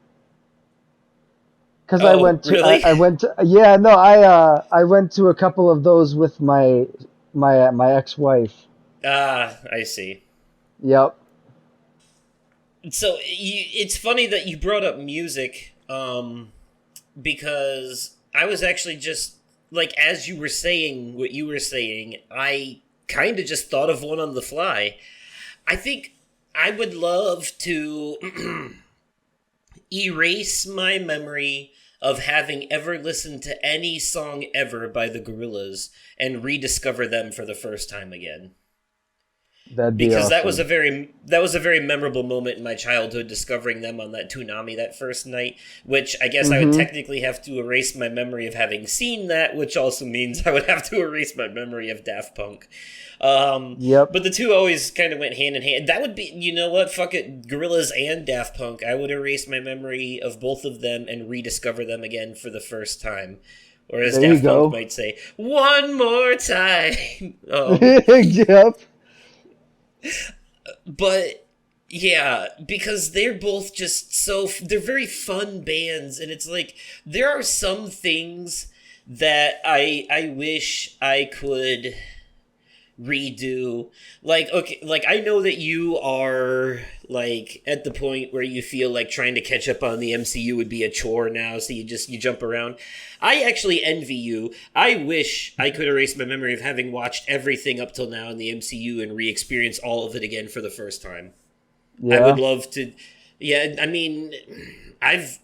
Because Oh, really? I went to, yeah, no, I went to a couple of those with my ex-wife. Ah, I see. Yep. So it's funny that you brought up music, because I was actually just like as you were saying what you were saying, I kind of just thought of one on the fly. I think I would love to erase my memory of having ever listened to any song ever by the Gorillaz and rediscover them for the first time again, That'd be because awesome. that was a very memorable moment in my childhood, discovering them on that Toonami that first night, which I guess I would Mm-hmm. technically have to erase my memory of having seen that, which also means I would have to erase my memory of Daft Punk. Yep. But the two always kind of went hand in hand. That would be, you know what, fuck it, Gorillaz and Daft Punk, I would erase my memory of both of them and rediscover them again for the first time. Or as There you Daft Punk go. might say, one more time. Yep. But yeah, because they're both just they're very fun bands, and it's like there are some things that I wish I could redo. Like, okay, like I know that you are like at the point where you feel like trying to catch up on the MCU would be a chore now, so you jump around. I actually envy you. I wish I could erase my memory of having watched everything up till now in the MCU and re-experience all of it again for the first time. I would Yeah. love to. Yeah, I mean, I've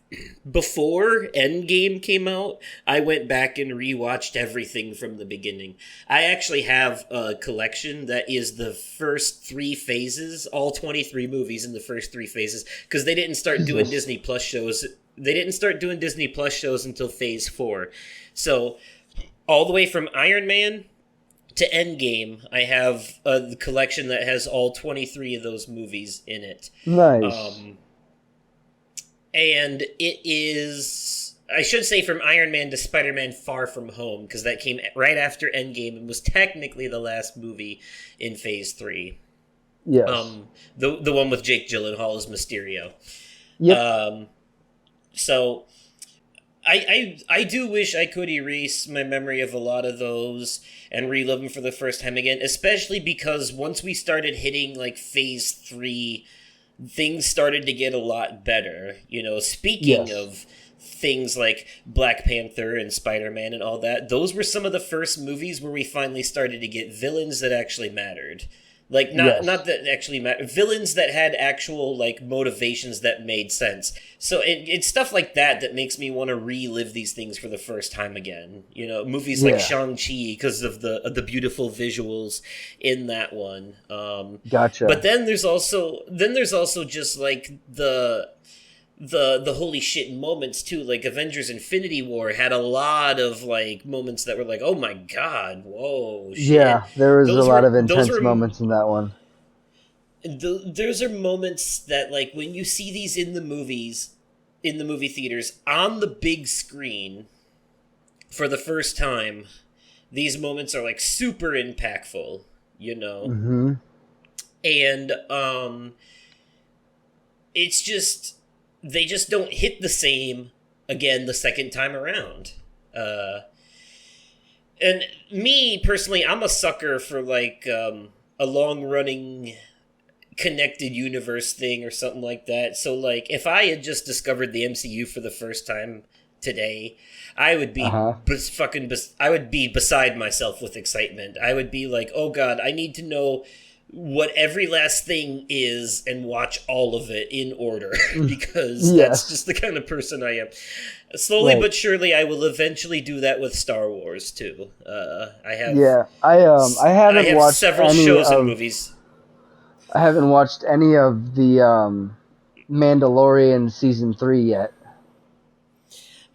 before Endgame came out, I went back and rewatched everything from the beginning. I actually have a collection that is the first three phases, all 23 movies in the first three phases, because they didn't start doing Jesus. Disney Plus shows. They didn't start doing Disney Plus shows until Phase 4. So, all the way from Iron Man to Endgame, I have a collection that has all 23 of those movies in it. Nice. Um, and it is, I should say, from Iron Man to Spider-Man Far From Home, because that came right after Endgame and was technically the last movie in Phase 3. Yes. The one with Jake Gyllenhaal as Mysterio. Yep. So I do wish I could erase my memory of a lot of those and relive them for the first time again, especially because once we started hitting like phase 3, things started to get a lot better. You know, speaking Yes. of things like Black Panther and Spider-Man and all that, those were some of the first movies where we finally started to get villains that actually mattered. Like, Yes. not that actually matter, villains that had actual, like, motivations that made sense. So it's stuff like that that makes me want to relive these things for the first time again. You know, movies like Yeah. Shang-Chi because of the beautiful visuals in that one. Gotcha. But then there's also just like the holy shit moments too. Like Avengers Infinity War had a lot of like moments that were like, oh my god, whoa, shit. Yeah, there was a lot of intense were moments in that one. those are moments that, like, when you see these in the movie theaters on the big screen for the first time, these moments are like super impactful, you know. Mm-hmm. And it's just, they just don't hit the same again the second time around. And me personally, I'm a sucker for like a long running connected universe thing or something like that. So like if I had just discovered the MCU for the first time today, I would be I would be beside myself with excitement. I would be like, oh god, I need to know what every last thing is and watch all of it in order because that's just the kind of person I am. Slowly but surely, I will eventually do that with Star Wars too. I have I haven't watched several any shows of, and movies. I haven't watched any of the Mandalorian season 3 yet.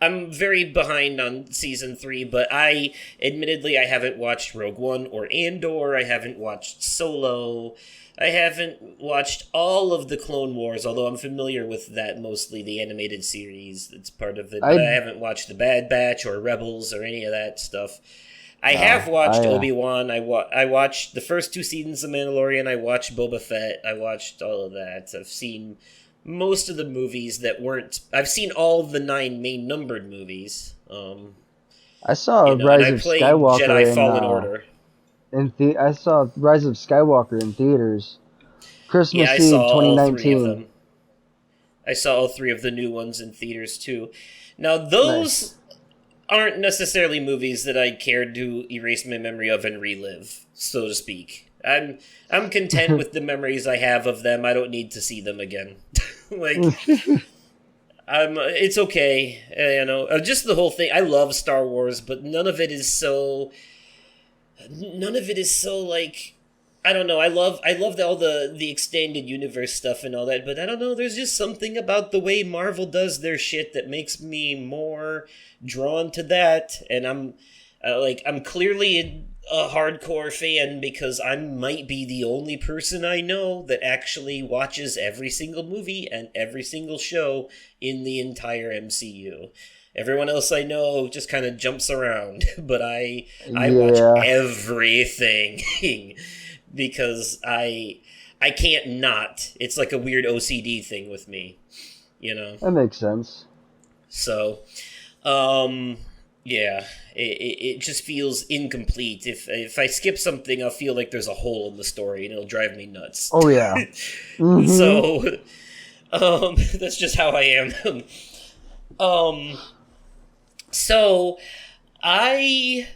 I'm very behind on season 3, but admittedly I haven't watched Rogue One or Andor. I haven't watched Solo. I haven't watched all of the Clone Wars, although I'm familiar with that, mostly the animated series that's part of it. But I haven't watched The Bad Batch or Rebels or any of that stuff. I have watched Obi-Wan. I watched the first 2 seasons of Mandalorian. I watched Boba Fett. I watched all of that. I've seen most of the movies that weren't... I've seen all of the 9 main numbered movies. I saw Rise of Skywalker Jedi Fallen Order. I saw Rise of Skywalker in theaters. Christmas Eve 2019. I saw all 3 of the new ones in theaters too. Now those aren't necessarily movies that I care to erase my memory of and relive, so to speak. I'm content with the memories I have of them. I don't need to see them again. Like, it's okay, you know. Just the whole thing. I love Star Wars, but none of it is so like, I don't know. I love all the extended universe stuff and all that, but I don't know. There's just something about the way Marvel does their shit that makes me more drawn to that. And I'm clearly a hardcore fan because I might be the only person I know that actually watches every single movie and every single show in the entire MCU. Everyone else I know just kind of jumps around, but I watch everything because I can't not. It's like a weird OCD thing with me, you know. That makes sense. So, yeah, it just feels incomplete. If I skip something, I'll feel like there's a hole in the story, and it'll drive me nuts. Oh yeah. Mm-hmm. So, that's just how I am. So, I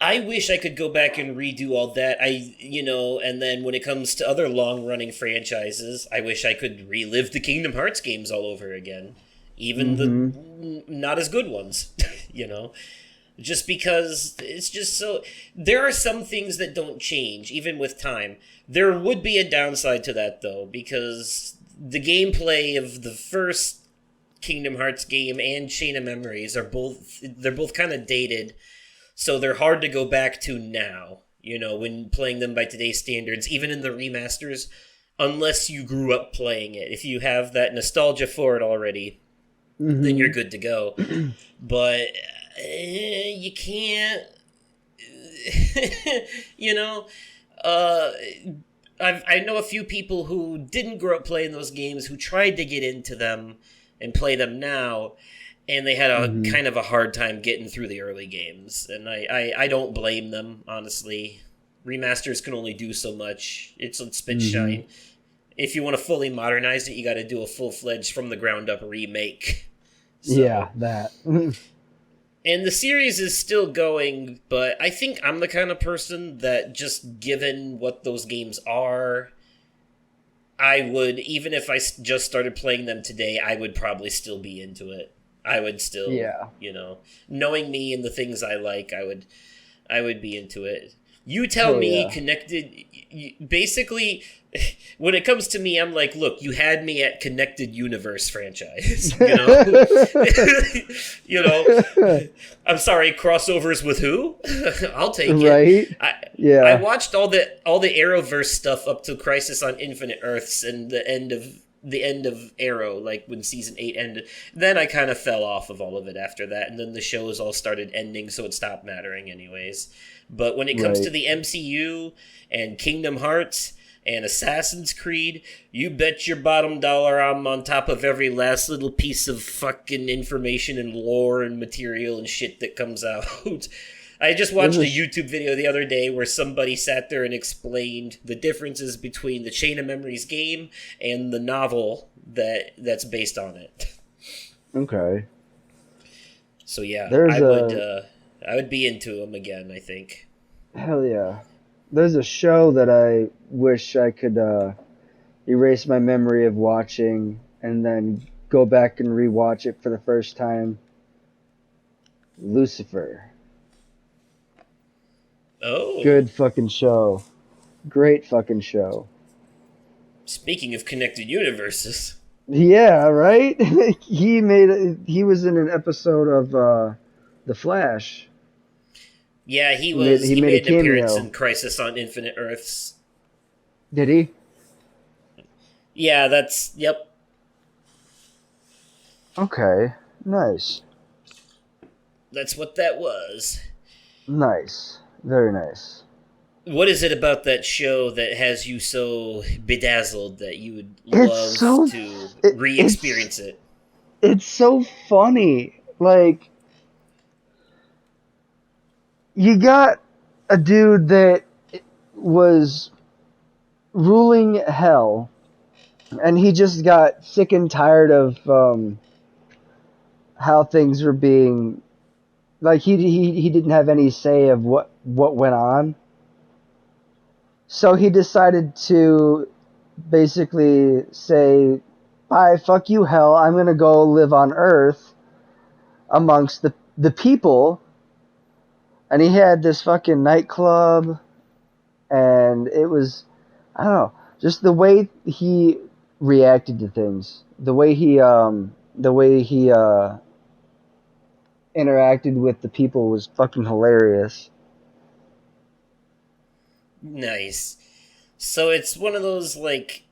wish I could go back and redo all that. And then when it comes to other long-running franchises, I wish I could relive the Kingdom Hearts games all over again. Even the not as good ones, you know? Just because it's just so... There are some things that don't change, even with time. There would be a downside to that, though, because the gameplay of the first Kingdom Hearts game and Chain of Memories they're both kind of dated, so they're hard to go back to now, you know, when playing them by today's standards, even in the remasters, unless you grew up playing it. If you have that nostalgia for it already, then you're good to go. But you can't, you know, I know a few people who didn't grow up playing those games who tried to get into them and play them now, and they had a kind of a hard time getting through the early games. And I don't blame them, honestly. Remasters can only do so much. It's spit shine. If you want to fully modernize it, you got to do a full-fledged from the ground up remake. So, yeah, that. and the series is still going, but I think I'm the kind of person that, just given what those games are, I would, even if I just started playing them today, I would probably still be into it. I would still, knowing me and the things I like, I would be into it. You tell me, Connected, basically, when it comes to me, I'm like, look, you had me at Connected Universe franchise, I'm sorry, crossovers with who? I'll take it. Right? I watched all the Arrowverse stuff up to Crisis on Infinite Earths and the end of Arrow, like when season 8 ended. Then I kind of fell off of all of it after that, and then the shows all started ending, so it stopped mattering anyways. But when it comes to the MCU and Kingdom Hearts and Assassin's Creed, you bet your bottom dollar I'm on top of every last little piece of fucking information and lore and material and shit that comes out. I just watched a YouTube video the other day where somebody sat there and explained the differences between the Chain of Memories game and the novel that's based on it. Okay. So yeah, I would be into them again, I think. Hell yeah. There's a show that I wish I could erase my memory of watching and then go back and rewatch it for the first time. Lucifer. Oh. Good fucking show. Great fucking show. Speaking of connected universes. Yeah, right? He was in an episode of The Flash. Yeah, he made an appearance in Crisis on Infinite Earths. Did he? Yeah, yep. Okay, nice. That's what that was. Nice. Very nice. What is it about that show that has you so bedazzled that you would love to re-experience it? It's so funny. Like, you got a dude that was ruling hell, and he just got sick and tired of how things were being. Like, he didn't have any say of what went on. So he decided to basically say, bye, fuck you, hell, I'm going to go live on Earth amongst the people. And he had this fucking nightclub, and it was, I don't know, just the way he reacted to things, the way he interacted with the people was fucking hilarious. Nice. So it's one of those like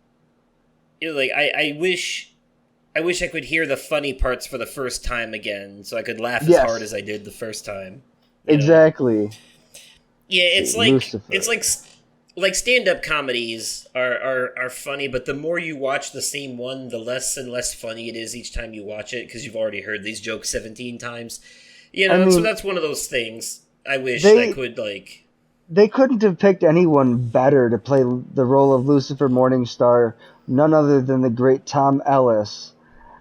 I wish I could hear the funny parts for the first time again, so I could laugh as hard as I did the first time. Exactly. Yeah, it's Lucifer. like stand-up comedies are funny, but the more you watch the same one, the less and less funny it is each time you watch it, because you've already heard these jokes 17 times. So that's one of those things I wish I could, like... They couldn't have picked anyone better to play the role of Lucifer Morningstar, none other than the great Tom Ellis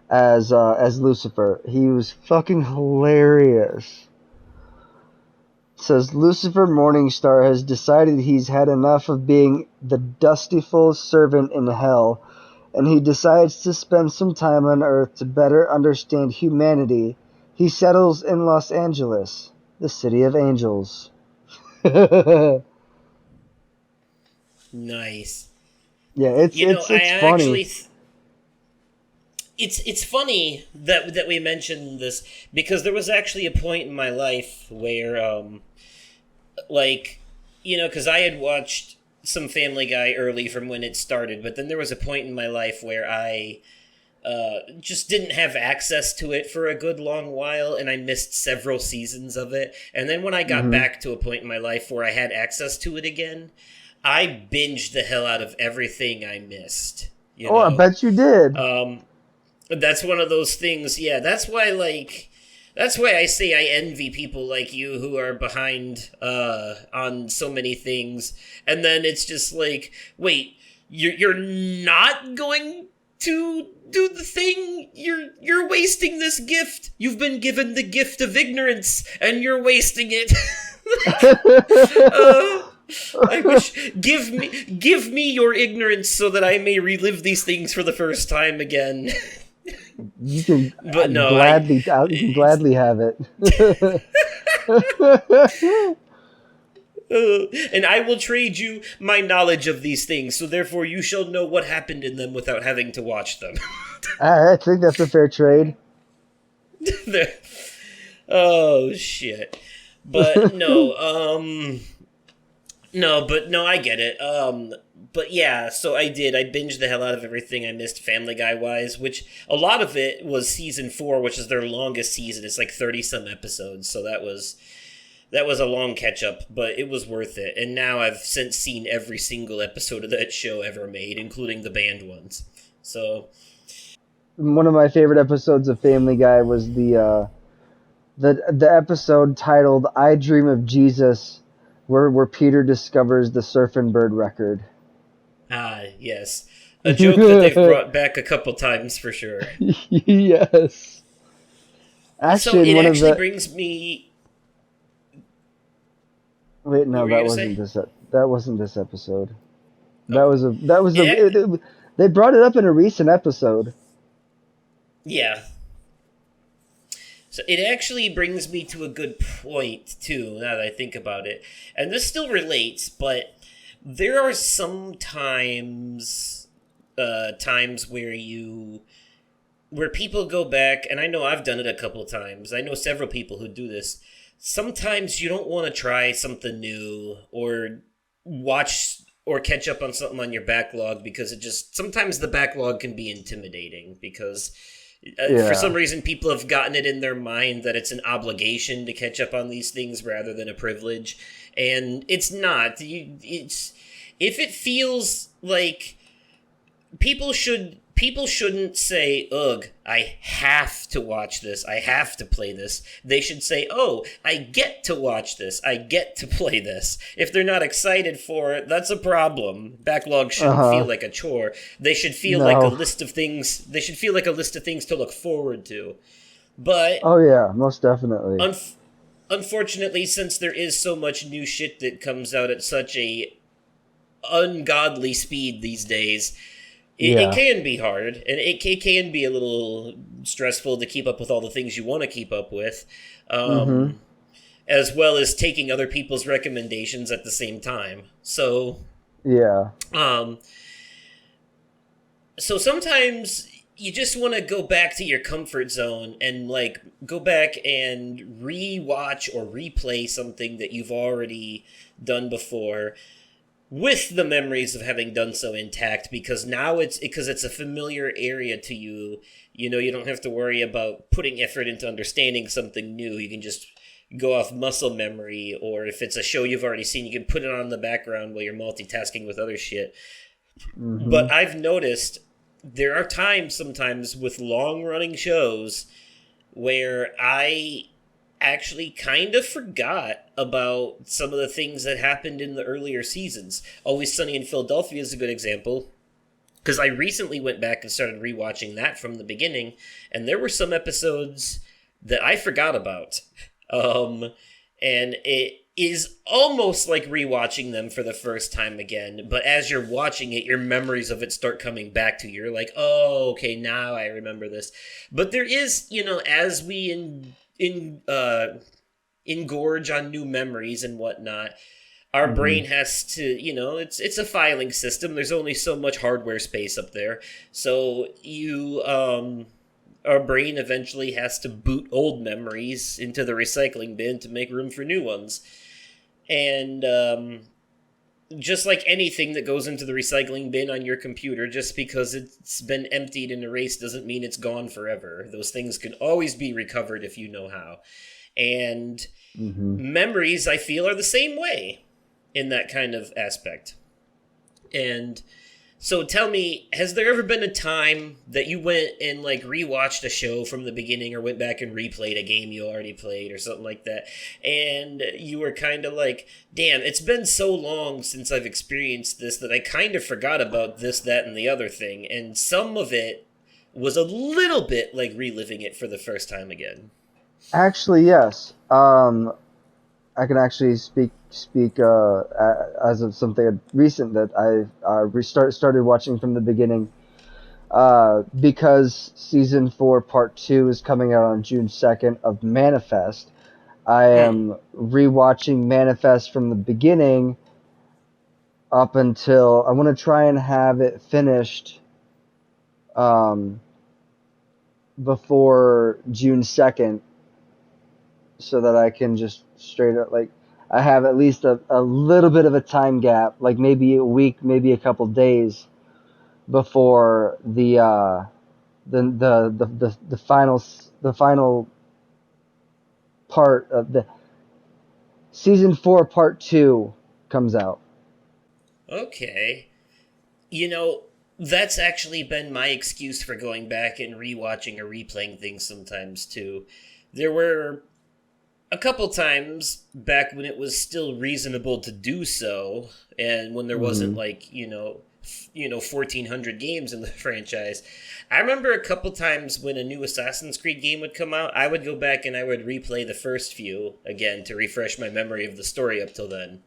as Lucifer. He was fucking hilarious. It says, Lucifer Morningstar has decided he's had enough of being the dutiful servant in hell, and he decides to spend some time on Earth to better understand humanity. He settles in Los Angeles, the city of angels. Nice. Yeah, it's funny. It's funny that we mentioned this, because there was actually a point in my life where because I had watched some Family Guy early from when it started, but then there was a point in my life where I just didn't have access to it for a good long while, and I missed several seasons of it. And then when I got back to a point in my life where I had access to it again, I binged the hell out of everything I missed. You Oh, I know? bet you did. That's one of those things. Yeah, that's why I say I envy people like you who are behind on so many things, and then it's just like, wait, you're not going to do the thing. You're wasting this gift. You've been given the gift of ignorance, and you're wasting it. I wish give me your ignorance so that I may relive these things for the first time again. You can But no, you can gladly have it. And I will trade you my knowledge of these things, so therefore you shall know what happened in them without having to watch them. I think that's a fair trade. Oh shit! But no, no, I get it. But yeah, so I binged the hell out of everything I missed Family Guy wise, which a lot of it was season 4, which is their longest season. It's like 30 some episodes, so that was a long catch up, but it was worth it. And now I've since seen every single episode of that show ever made, including the banned ones. So One of my favorite episodes of Family Guy was the episode titled "I Dream of Jesus," where Peter discovers the Surfin' Bird record. yes. A joke that they've brought back a couple times for sure. Yes. Actually, so it one actually of the brings me... wait, no, What were that you wasn't gonna say? that wasn't this episode. Oh. They brought it up in a recent episode. Yeah. So it actually brings me to a good point, too, now that I think about it. And this still relates, but there are some times where people go back, and I know I've done it a couple of times. I know several people who do this. Sometimes you don't want to try something new or watch or catch up on something on your backlog because sometimes the backlog can be intimidating because for some reason people have gotten it in their mind that it's an obligation to catch up on these things rather than a privilege, and it's not. If it feels like people shouldn't say, ugh, I have to watch this, I have to play this. They should say, oh, I get to watch this, I get to play this. If they're not excited for it, that's a problem. Backlog shouldn't feel like a chore. They should feel like a list of things. They should feel like a list of things to look forward to. But oh yeah, most definitely. Unfortunately, since there is so much new shit that comes out at such a ungodly speed these days, it can be hard, and it can be a little stressful to keep up with all the things you want to keep up with, as well as taking other people's recommendations at the same time. So, so sometimes you just want to go back to your comfort zone and like go back and re-watch or replay something that you've already done before, with the memories of having done so intact, because now it's a familiar area to you. You know, you don't have to worry about putting effort into understanding something new. You can just go off muscle memory, or if it's a show you've already seen, you can put it on in the background while you're multitasking with other shit. But I've noticed there are times sometimes with long-running shows where I actually kind of forgot about some of the things that happened in the earlier seasons. Always Sunny in Philadelphia is a good example, because I recently went back and started rewatching that from the beginning, and there were some episodes that I forgot about. And it is almost like rewatching them for the first time again, but as you're watching it, your memories of it start coming back to you. You're like, oh, okay, now I remember this. But there is, as we engorge on new memories and whatnot, our brain has to, it's a filing system. There's only so much hardware space up there. So our brain eventually has to boot old memories into the recycling bin to make room for new ones. And just like anything that goes into the recycling bin on your computer, just because it's been emptied and erased doesn't mean it's gone forever. Those things can always be recovered if you know how. And memories, I feel, are the same way in that kind of aspect. And so tell me, has there ever been a time that you went and like rewatched a show from the beginning or went back and replayed a game you already played or something like that, and you were kind of like, damn, it's been so long since I've experienced this that I kind of forgot about this, that, and the other thing, and some of it was a little bit like reliving it for the first time again? Actually, yes. I can actually speak as of something recent that I started watching from the beginning. Because season 4 part 2 is coming out on June 2nd of Manifest. I am rewatching Manifest from the beginning up until I want to try and have it finished before June 2nd, so that I can just straight up, like, I have at least a little bit of a time gap, like maybe a week, maybe a couple days before the final part of the season 4 part 2 comes out. Okay. You know, that's actually been my excuse for going back and rewatching or replaying things sometimes too. There were a couple times back when it was still reasonable to do so, and when there wasn't like 1,400 games in the franchise. I remember a couple times when a new Assassin's Creed game would come out, I would go back and I would replay the first few again to refresh my memory of the story up till then.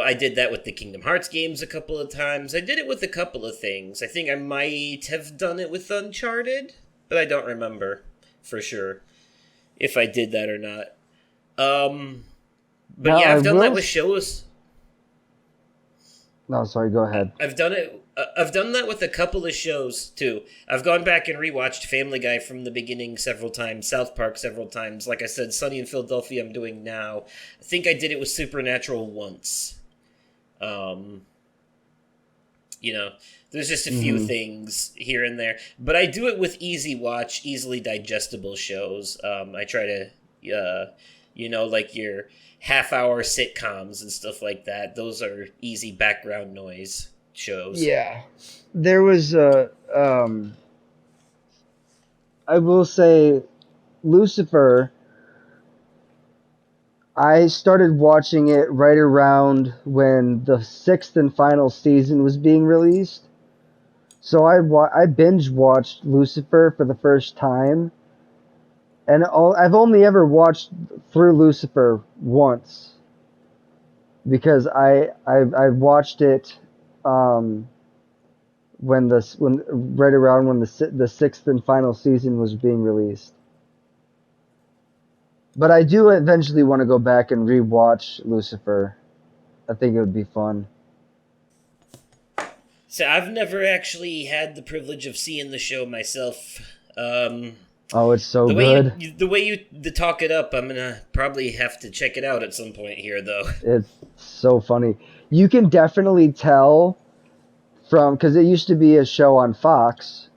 I did that with the Kingdom Hearts games a couple of times. I did it with a couple of things. I think I might have done it with Uncharted, but I don't remember for sure if I did that or not. But Now, yeah, I've done that with shows. No, sorry, go ahead. I've done it. I've done that with a couple of shows too. I've gone back and rewatched Family Guy from the beginning several times, South Park several times. Like I said, Sunny in Philadelphia I'm doing now. I think I did it with Supernatural once. There's just a few things here and there, but I do it with easy watch, easily digestible shows. I try to, like your half-hour sitcoms and stuff like that. Those are easy background noise shows. Yeah. There was I will say Lucifer, I started watching it right around when the 6th and final season was being released. So I binge watched Lucifer for the first time, and I've only ever watched through Lucifer once, because I watched it when right around when the 6th and final season was being released. But I do eventually want to go back and rewatch Lucifer. I think it would be fun. So I've never actually had the privilege of seeing the show myself. Oh, it's so good. The way you talk it up, I'm gonna probably have to check it out at some point here, though. It's so funny. You can definitely tell because it used to be a show on Fox.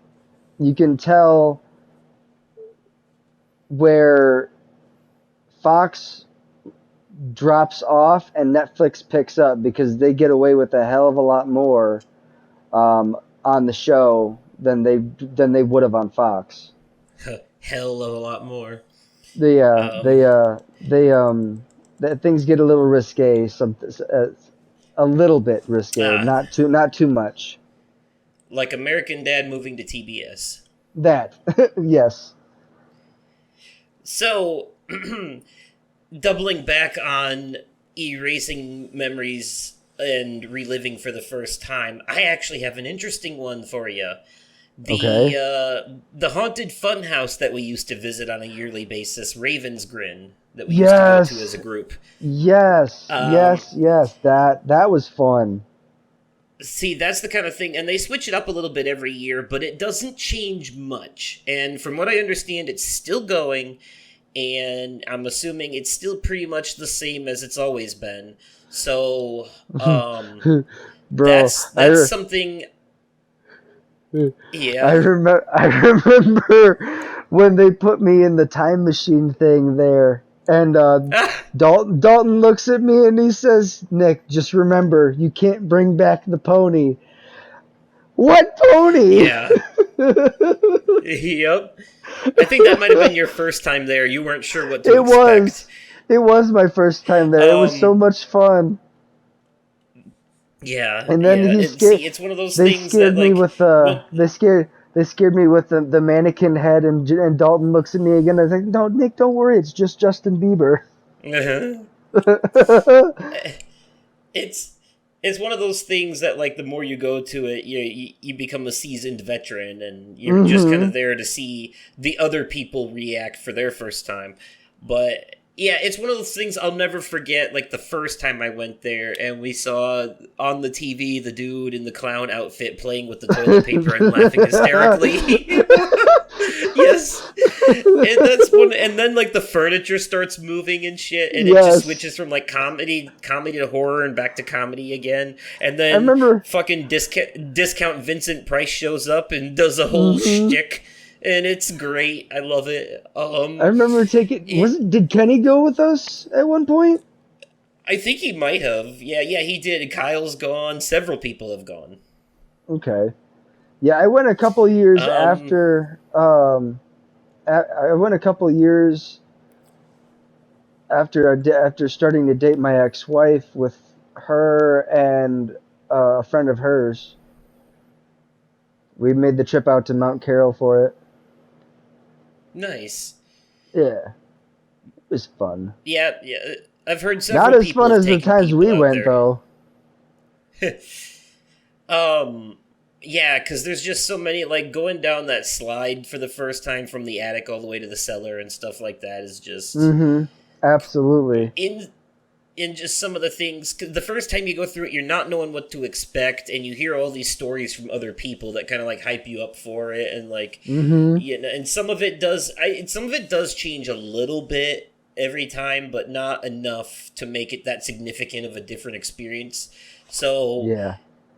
You can tell where Fox drops off and Netflix picks up, because they get away with a hell of a lot more on the show than they would have on Fox. Hell of a lot more. Things get a little risque. A little bit risque, not too much. Like American Dad moving to TBS. That, yes. So, doubling back on erasing memories and reliving for the first time, I actually have an interesting one for you. The haunted funhouse that we used to visit on a yearly basis, Raven's Grin, that we used to go to as a group. Yes. That was fun. See, that's the kind of thing, and they switch it up a little bit every year, but it doesn't change much. And from what I understand, it's still going, and I'm assuming it's still pretty much the same as it's always been. So, Bro, that's something. Yeah, I remember when they put me in the time machine thing there, And Dalton looks at me and he says, "Nick, just remember, you can't bring back the pony." What pony? Yeah. Yep. I think that might have been your first time there. You weren't sure what to It expect. was. It was my first time there. It was so much fun. Yeah. And then yeah. he and scared. see, it's one of those They things scared that, me like, with when- They scared me with the mannequin head, and Dalton looks at me again. I was like, "No, Nick, don't worry. It's just Justin Bieber." it's one of those things that, like, the more you go to it, you become a seasoned veteran, and you're just kind of there to see the other people react for their first time. But yeah, it's one of those things I'll never forget. Like, the first time I went there, and we saw on the TV the dude in the clown outfit playing with the toilet paper and laughing hysterically. Yes, and that's one. And then, like, the furniture starts moving and shit, and it just switches from, like, comedy to horror and back to comedy again. And then I remember fucking discount Vincent Price shows up and does a whole shtick, and it's great. I love it. I remember did Kenny go with us at one point? I think he might have. Yeah, he did. Kyle's gone. Several people have gone. Okay. Yeah, I went a couple years after. I went a couple years after starting to date my ex-wife with her and a friend of hers. We made the trip out to Mount Carroll for it. Nice. Yeah, it was fun. Yeah. I've heard several Not as people fun have as the taken times people we out went, there. though. Yeah, because there's just so many, like, going down that slide for the first time from the attic all the way to the cellar and stuff like that is just... Absolutely. In just some of the things, 'cause the first time you go through it, you're not knowing what to expect, and you hear all these stories from other people that kind of, like, hype you up for it, and, like, you know, and some of it does change a little bit every time, but not enough to make it that significant of a different experience. So, yeah.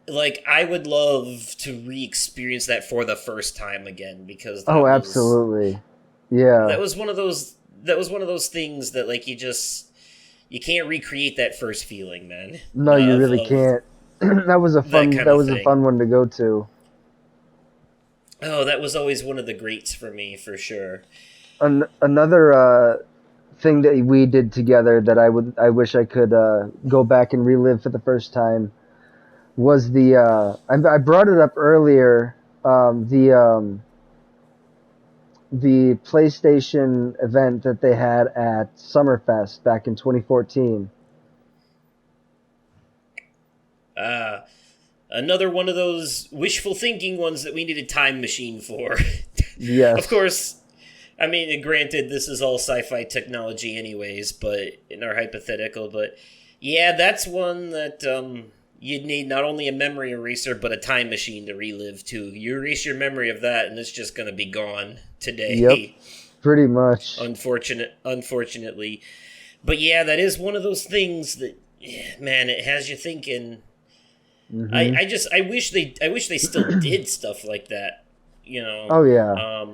Like, I would love to re-experience that for the first time again, because absolutely. Yeah. That was one of those things that, like, you can't recreate that first feeling, man. No, you really can't. That was a fun one to go to. Oh, that was always one of the greats for me, for sure. Another thing that we did together that I wish I could go back and relive for the first time was I brought it up earlier, the PlayStation event that they had at Summerfest back in 2014. Another one of those wishful thinking ones that we need a time machine for. Yes. Of course, I mean, granted, this is all sci-fi technology anyways, but in our hypothetical, but yeah, that's one that you'd need not only a memory eraser, but a time machine to relive too. You erase your memory of that, and it's just going to be gone today. Yep, pretty much. Unfortunately. But yeah, that is one of those things that, man, it has you thinking. I wish they still did stuff like that, you know. Oh yeah.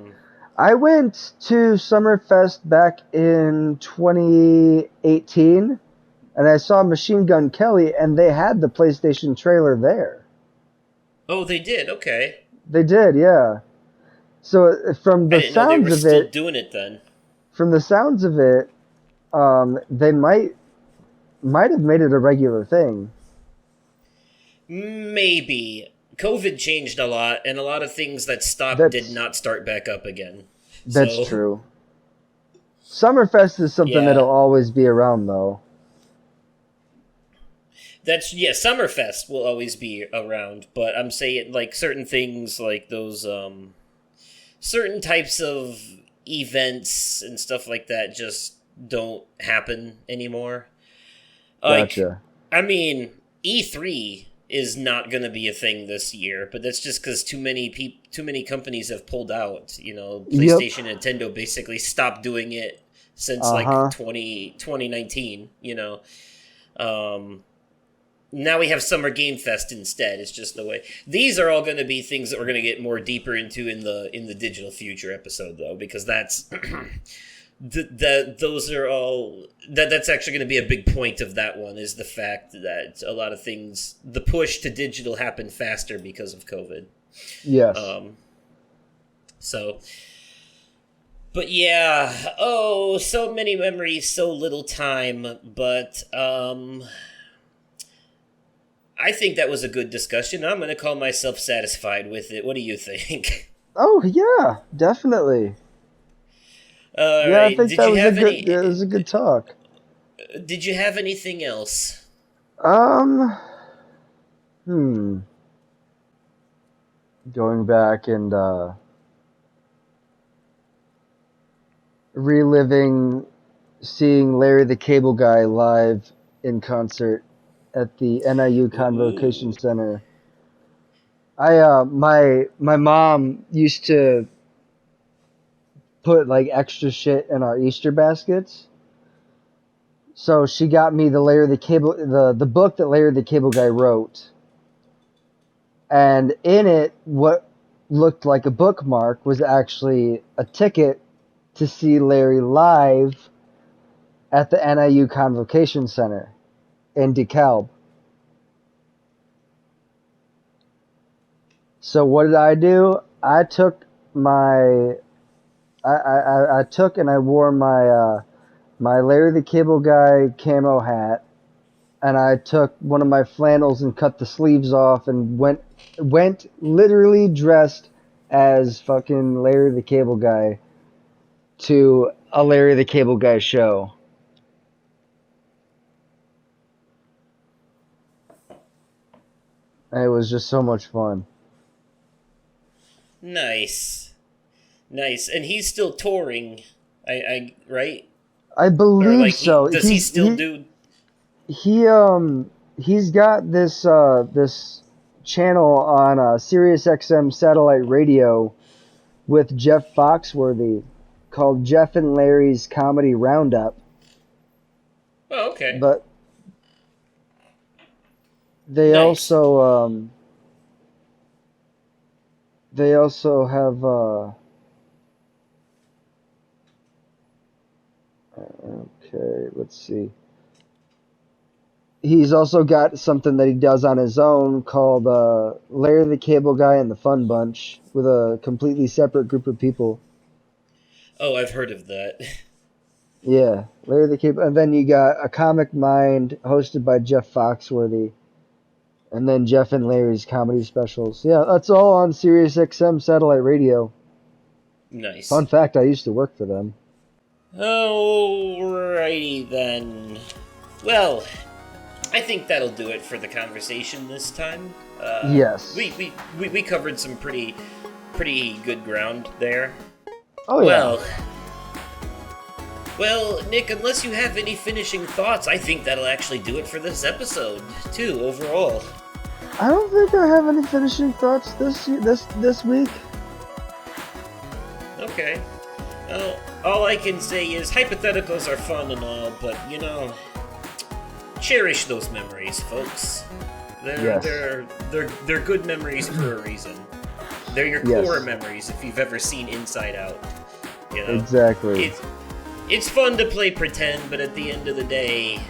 I went to Summerfest back in 2018, and I saw Machine Gun Kelly, and they had the PlayStation trailer there. Oh, they did. Okay. They did, yeah. So from the sounds of still it, doing it then. From the sounds of it, they might have made it a regular thing. Maybe. COVID changed a lot, and a lot of things that stopped did not start back up again. That's true. Summerfest is something that'll always be around, though. Summerfest will always be around, but I'm saying, like, certain things, like those, certain types of events and stuff like that just don't happen anymore. Gotcha. I mean, E3 is not going to be a thing this year, but that's just because too many companies have pulled out. You know, PlayStation and Nintendo basically stopped doing it since like 2019. You know, now we have Summer Game Fest instead. It's just the way. These are all going to be things that we're going to get more deeper into in the digital future episode, though, because that's those are all that's actually going to be a big point of that one, is the fact that a lot of things, the push to digital happened faster because of COVID. Yes. So, but yeah, so many memories, so little time, but I think that was a good discussion. I'm going to call myself satisfied with it. What do you think? Oh yeah, definitely. All Yeah, I right. think that was a good talk. Did you have anything else? Um, going back and reliving seeing Larry the Cable Guy live in concert at the NIU Convocation Ooh. Center. My mom used to put like extra shit in our Easter baskets. So she got me the book that Larry the Cable Guy wrote. And in it, what looked like a bookmark was actually a ticket to see Larry live at the NIU Convocation Center in DeKalb. So what did I do? I took and I wore my Larry the Cable Guy camo hat, and I took one of my flannels and cut the sleeves off and went literally dressed as fucking Larry the Cable Guy to a Larry the Cable Guy show. And it was just so much fun. Nice. And he's still touring, right? I Or believe like, so. does he still do? He's got this channel on Sirius XM satellite radio with Jeff Foxworthy called Jeff and Larry's Comedy Roundup. Oh, okay. But they Nice. also have okay, let's see. He's also got something that he does on his own called Larry the Cable Guy and the Fun Bunch with a completely separate group of people. Oh, I've heard of that. Yeah, Larry the Cable, and then you got A Comic Mind hosted by Jeff Foxworthy, and then Jeff and Larry's comedy specials. Yeah, that's all on Sirius XM satellite radio. Nice. Fun fact, I used to work for them. Alrighty then. Well, I think that'll do it for the conversation this time. Yes. We covered some pretty good ground there. Oh yeah. Well, Nick, unless you have any finishing thoughts, I think that'll actually do it for this episode too. Overall, I don't think I have any finishing thoughts this week. Okay. Well, all I can say is hypotheticals are fun and all, but cherish those memories, folks. They're good memories for a reason. They're your core memories if you've ever seen Inside Out. Exactly. It's fun to play pretend, but at the end of the day,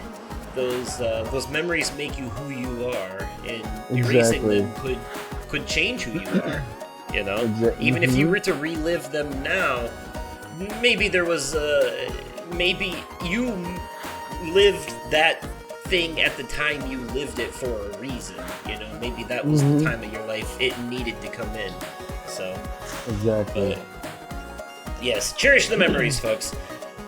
those memories make you who you are, and erasing them could change who you are. Even if you were to relive them now, maybe there was maybe you lived that thing at the time you lived it for a reason. Maybe that was the time of your life it needed to come in. So exactly. Yes, cherish the memories, folks.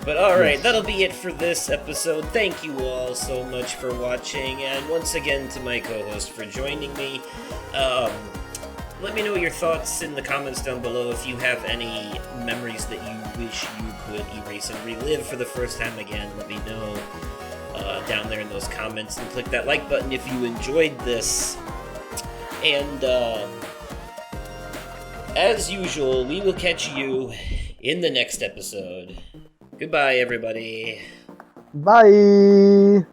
But alright, that'll be it for this episode. Thank you all so much for watching, and once again to my co-host for joining me. Let me know your thoughts in the comments down below if you have any memories that you wish you could erase and relive for the first time again. Let me know down there in those comments, and click that like button if you enjoyed this. And as usual, we will catch you in the next episode. Goodbye, everybody. Bye.